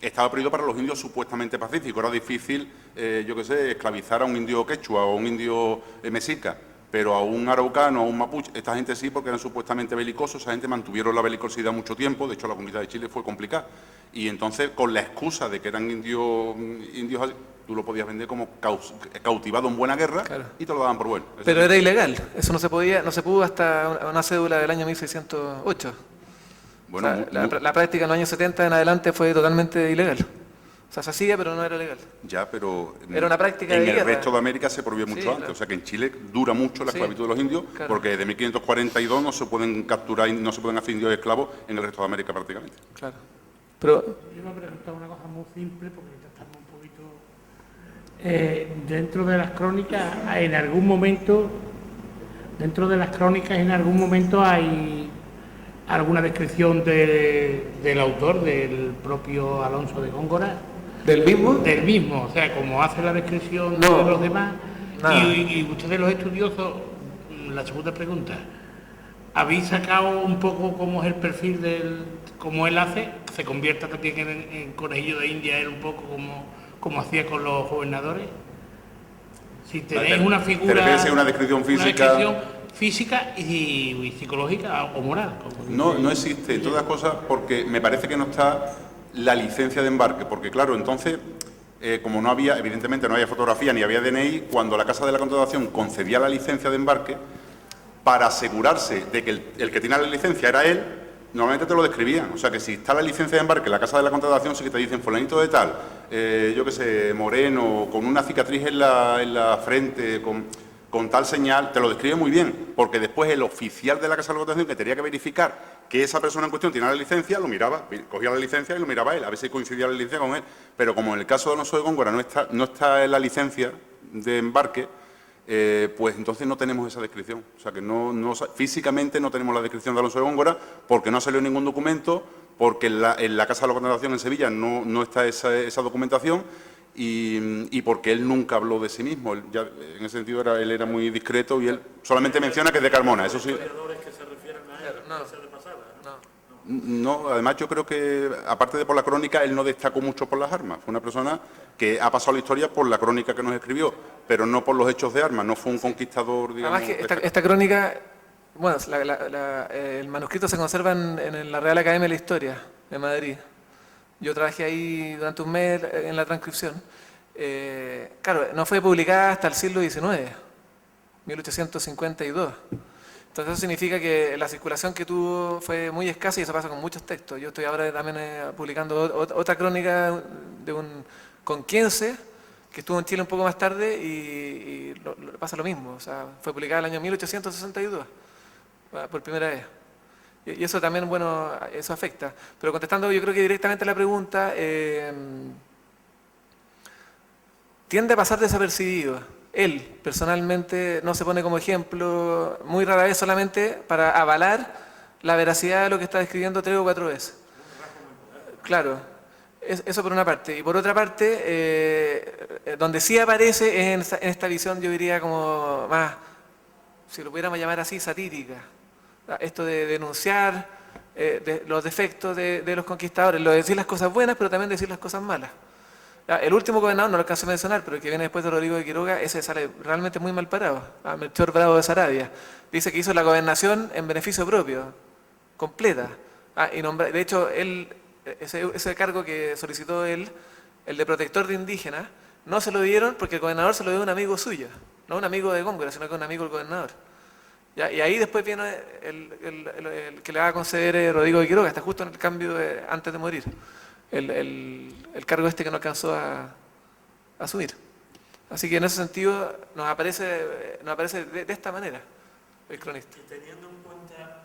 estaba prohibido para los indios supuestamente pacíficos. Era difícil, esclavizar a un indio quechua o a un indio mexica, pero a un araucano, a un mapuche, esta gente sí, porque eran supuestamente belicosos, esa gente mantuvieron la belicosidad mucho tiempo, de hecho la conquista de Chile fue complicada. Y entonces, con la excusa de que eran indios tú lo podías vender como cautivado en buena guerra, claro, y te lo daban por bueno. Pero era ilegal, eso no se pudo hasta una cédula del año 1608. Bueno, o sea, la práctica en los años 70 en adelante fue totalmente ilegal. O sea, se hacía, pero no era legal. Ya, pero Era una práctica de en el guerra. resto de América se prohibió mucho Sí, antes. claro. O sea que en Chile dura mucho la Sí, esclavitud de los indios, claro. porque desde 1542 no se pueden capturar, no se pueden hacer indios esclavos en el resto de América prácticamente. Claro. Pero Yo me he preguntado una cosa muy simple, porque ya estamos un poquito... dentro de las crónicas, en algún momento, hay alguna descripción del autor, del propio Alonso de Góngora. ¿del mismo? Del mismo, o sea, como hace la descripción No, de los demás. nada. Y ustedes los estudiosos, la segunda pregunta, ¿habéis sacado un poco cómo es el perfil cómo él hace? ¿Se convierta también en conejillo de India él un poco como hacía con los gobernadores? Si tenéis una figura... ¿Te refieres a una descripción física y psicológica o moral. No existe, entre otras cosas, porque me parece que no está la licencia de embarque, porque claro, entonces, como no había, evidentemente no había fotografía ni había DNI, cuando la Casa de la Contratación concedía la licencia de embarque, para asegurarse de que el que tiene la licencia era él, normalmente te lo describían. O sea que si está la licencia de embarque en la Casa de la Contratación, sí que te dicen fulanito de tal, yo qué sé, moreno, con una cicatriz en la frente, con tal señal, te lo describe muy bien, porque después el oficial de la Casa de la Contratación, que tenía que verificar que esa persona en cuestión tenía la licencia, lo miraba, cogía la licencia y lo miraba él, a ver si coincidía la licencia con él. Pero como en el caso de Alonso de Góngora no está en la licencia de embarque, pues entonces no tenemos esa descripción. O sea que físicamente no tenemos la descripción de Alonso de Góngora, porque no salió ningún documento, porque en la Casa de la Contratación en Sevilla no está esa documentación, y porque él nunca habló de sí mismo. En ese sentido él era muy discreto y él solamente menciona que es de Carmona, eso sí. Historiadores que se refieren a él, No. que se le pasaba, ¿no? No, además yo creo que, aparte de por la crónica, él no destacó mucho por las armas. Fue una persona que ha pasado la historia por la crónica que nos escribió, pero no por los hechos de armas, no fue un conquistador, digamos. Además que esta crónica, bueno, el manuscrito se conserva en la Real Academia de la Historia de Madrid. Yo trabajé ahí durante un mes en la transcripción. Claro, no fue publicada hasta el siglo XIX, 1852. Entonces eso significa que la circulación que tuvo fue muy escasa y eso pasa con muchos textos. Yo estoy ahora también publicando otra crónica de un conquiense que estuvo en Chile un poco más tarde y pasa lo mismo. O sea, fue publicada el año 1862 por primera vez. Y eso también, bueno, eso afecta. Pero contestando yo creo que directamente a la pregunta, tiende a pasar desapercibido. Él, personalmente, no se pone como ejemplo, muy rara vez solamente para avalar la veracidad de lo que está describiendo 3 o 4 veces. Claro, eso por una parte. Y por otra parte, donde sí aparece en esta visión, yo diría como más, si lo pudiéramos llamar así, satírica. Esto de denunciar los defectos de los conquistadores, lo de decir las cosas buenas, pero también decir las cosas malas. El último gobernador, no lo alcancé a mencionar, pero el que viene después de Rodrigo de Quiroga, ese sale realmente muy mal parado. Melchor Bravo de Saravia. Dice que hizo la gobernación en beneficio propio, completa. De hecho, ese cargo que solicitó él, el de protector de indígenas, no se lo dieron porque el gobernador se lo dio a un amigo suyo, no un amigo de Góngora, sino que un amigo del gobernador. Y ahí después viene el que le va a conceder Rodrigo de Quiroga, está justo en el cambio antes de morir. El cargo que no alcanzó a asumir. Así que en ese sentido nos aparece de esta manera el cronista. Y teniendo en cuenta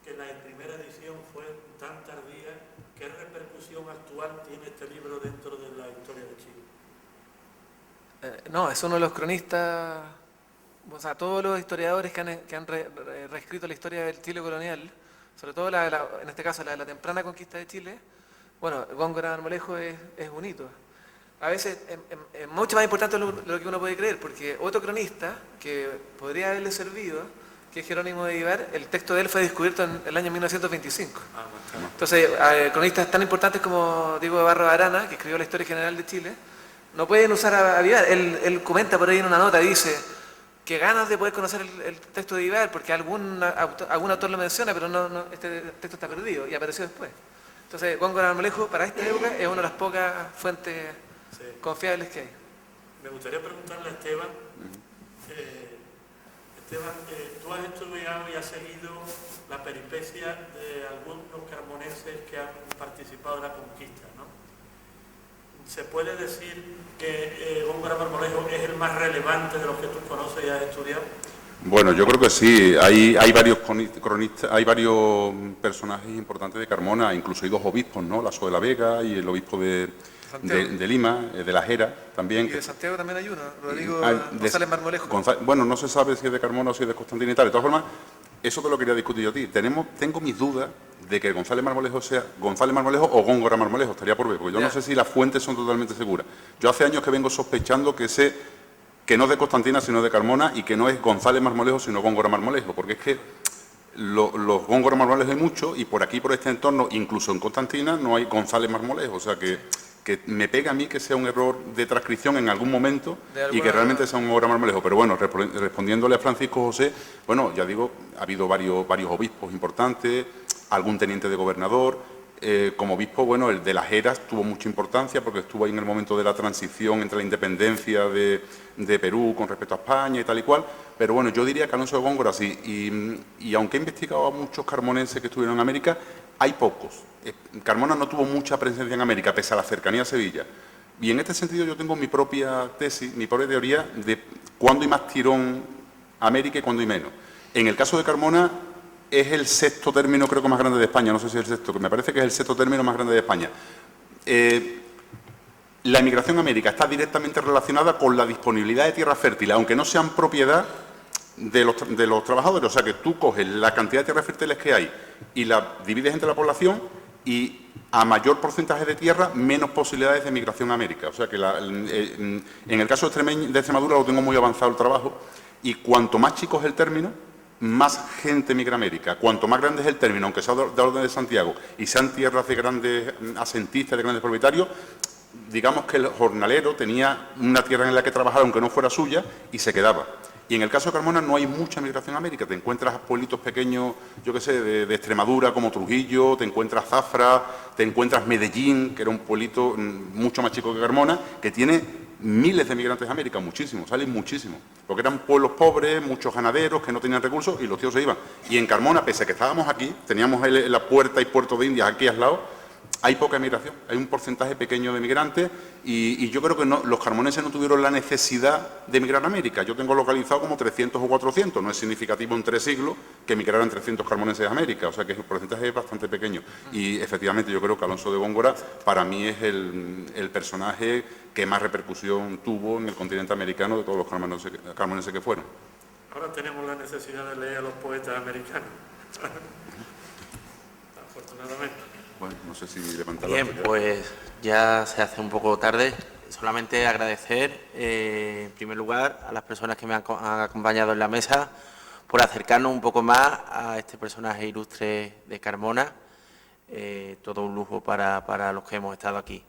que la primera edición fue tan tardía, ¿qué repercusión actual tiene este libro dentro de la historia de Chile? No, es uno de los cronistas, o sea, todos los historiadores que han reescrito la historia del Chile colonial, sobre todo en este caso la temprana conquista de Chile. Bueno, Góngora Marmolejo es un hito. A veces es mucho más importante de lo que uno puede creer, porque otro cronista que podría haberle servido, que es Jerónimo de Vivar, el texto de él fue descubierto en el año 1925. Entonces, cronistas tan importantes como Diego de Barros Arana, que escribió la Historia General de Chile, no pueden usar a Vivar. Él comenta por ahí en una nota, dice que ganas de poder conocer el texto de Vivar, porque algún autor lo menciona, pero este texto está perdido y apareció después. Entonces, Góngora Marmolejo, para esta época, es una de las pocas fuentes confiables que hay. Me gustaría preguntarle a Esteban. Esteban, tú has estudiado y has seguido la peripecia de algunos carmonenses que han participado en la conquista, ¿no? ¿Se puede decir que Góngora Marmolejo es el más relevante de los que tú conoces y has estudiado? Bueno, yo creo que sí. Hay varios cronistas, hay varios personajes importantes de Carmona, incluso hay 2 obispos, ¿no? Lasso de la Vega y el obispo de Lima, de la Jera también. Y de Santiago también hay uno, Rodrigo González Marmolejo. Bueno, no se sabe si es de Carmona o si es de Constantina y tal. De todas formas, eso te lo quería discutir yo a ti. Tengo mis dudas de que González Marmolejo sea González Marmolejo o Góngora Marmolejo, estaría por ver, porque yo no sé si las fuentes son totalmente seguras. Yo hace años que vengo sospechando que no es de Constantina, sino de Carmona, y que no es González Marmolejo, sino Góngora Marmolejo, porque es que los Góngora Marmolejo hay muchos, y por aquí, por este entorno, incluso en Constantina, no hay González Marmolejo, o sea que me pega a mí que sea un error de transcripción en algún momento y que realmente sea un Góngora Marmolejo. Pero bueno, respondiéndole a Francisco José, bueno, ya digo, ha habido varios obispos importantes, algún teniente de gobernador. Como obispo, bueno, el de las Heras tuvo mucha importancia porque estuvo ahí en el momento de la transición entre la independencia de Perú con respecto a España y tal y cual. Pero bueno, yo diría que Alonso de Góngora sí. Y aunque he investigado a muchos carmonenses que estuvieron en América, hay pocos. Carmona no tuvo mucha presencia en América, pese a la cercanía a Sevilla. Y en este sentido yo tengo mi propia tesis, mi propia teoría de cuándo hay más tirón América y cuándo hay menos. En el caso de Carmona, es el 6º término, creo que más grande de España, no sé si es el 6º, que me parece que es el 6º término más grande de España. La emigración a América está directamente relacionada con la disponibilidad de tierra fértil, aunque no sean propiedad de los trabajadores. O sea, que tú coges la cantidad de tierras fértiles que hay y la divides entre la población y a mayor porcentaje de tierra, menos posibilidades de emigración a América. O sea, que en el caso de Extremadura lo tengo muy avanzado el trabajo, y cuanto más chico es el término, más gente migra a América. Cuanto más grande es el término, aunque sea de orden de Santiago, y sean tierras de grandes asentistas, de grandes propietarios, digamos que el jornalero tenía una tierra en la que trabajar, aunque no fuera suya, y se quedaba. Y en el caso de Carmona no hay mucha migración a América. Te encuentras pueblitos pequeños, yo qué sé, de Extremadura, como Trujillo, te encuentras Zafra, te encuentras Medellín, que era un pueblito mucho más chico que Carmona, que tiene miles de migrantes a América, muchísimos, salen muchísimos, porque eran pueblos pobres, muchos ganaderos que no tenían recursos y los tíos se iban. Y en Carmona, pese a que estábamos aquí, teníamos la puerta y Puerto de Indias aquí al lado, hay poca migración, hay un porcentaje pequeño de migrantes y yo creo que los carmonenses no tuvieron la necesidad de emigrar a América. Yo tengo localizado como 300 o 400, no es significativo en 3 siglos que emigraran 300 carmonenses a América, o sea que el porcentaje es bastante pequeño. Y efectivamente yo creo que Alonso de Góngora para mí es el personaje que más repercusión tuvo en el continente americano de todos los carmonenses que fueron. Ahora tenemos la necesidad de leer a los poetas americanos, afortunadamente. Bueno, no sé si levantar la Bien, pues ya se hace un poco tarde. Solamente agradecer, en primer lugar, a las personas que me han acompañado en la mesa por acercarnos un poco más a este personaje ilustre de Carmona. Todo un lujo para los que hemos estado aquí.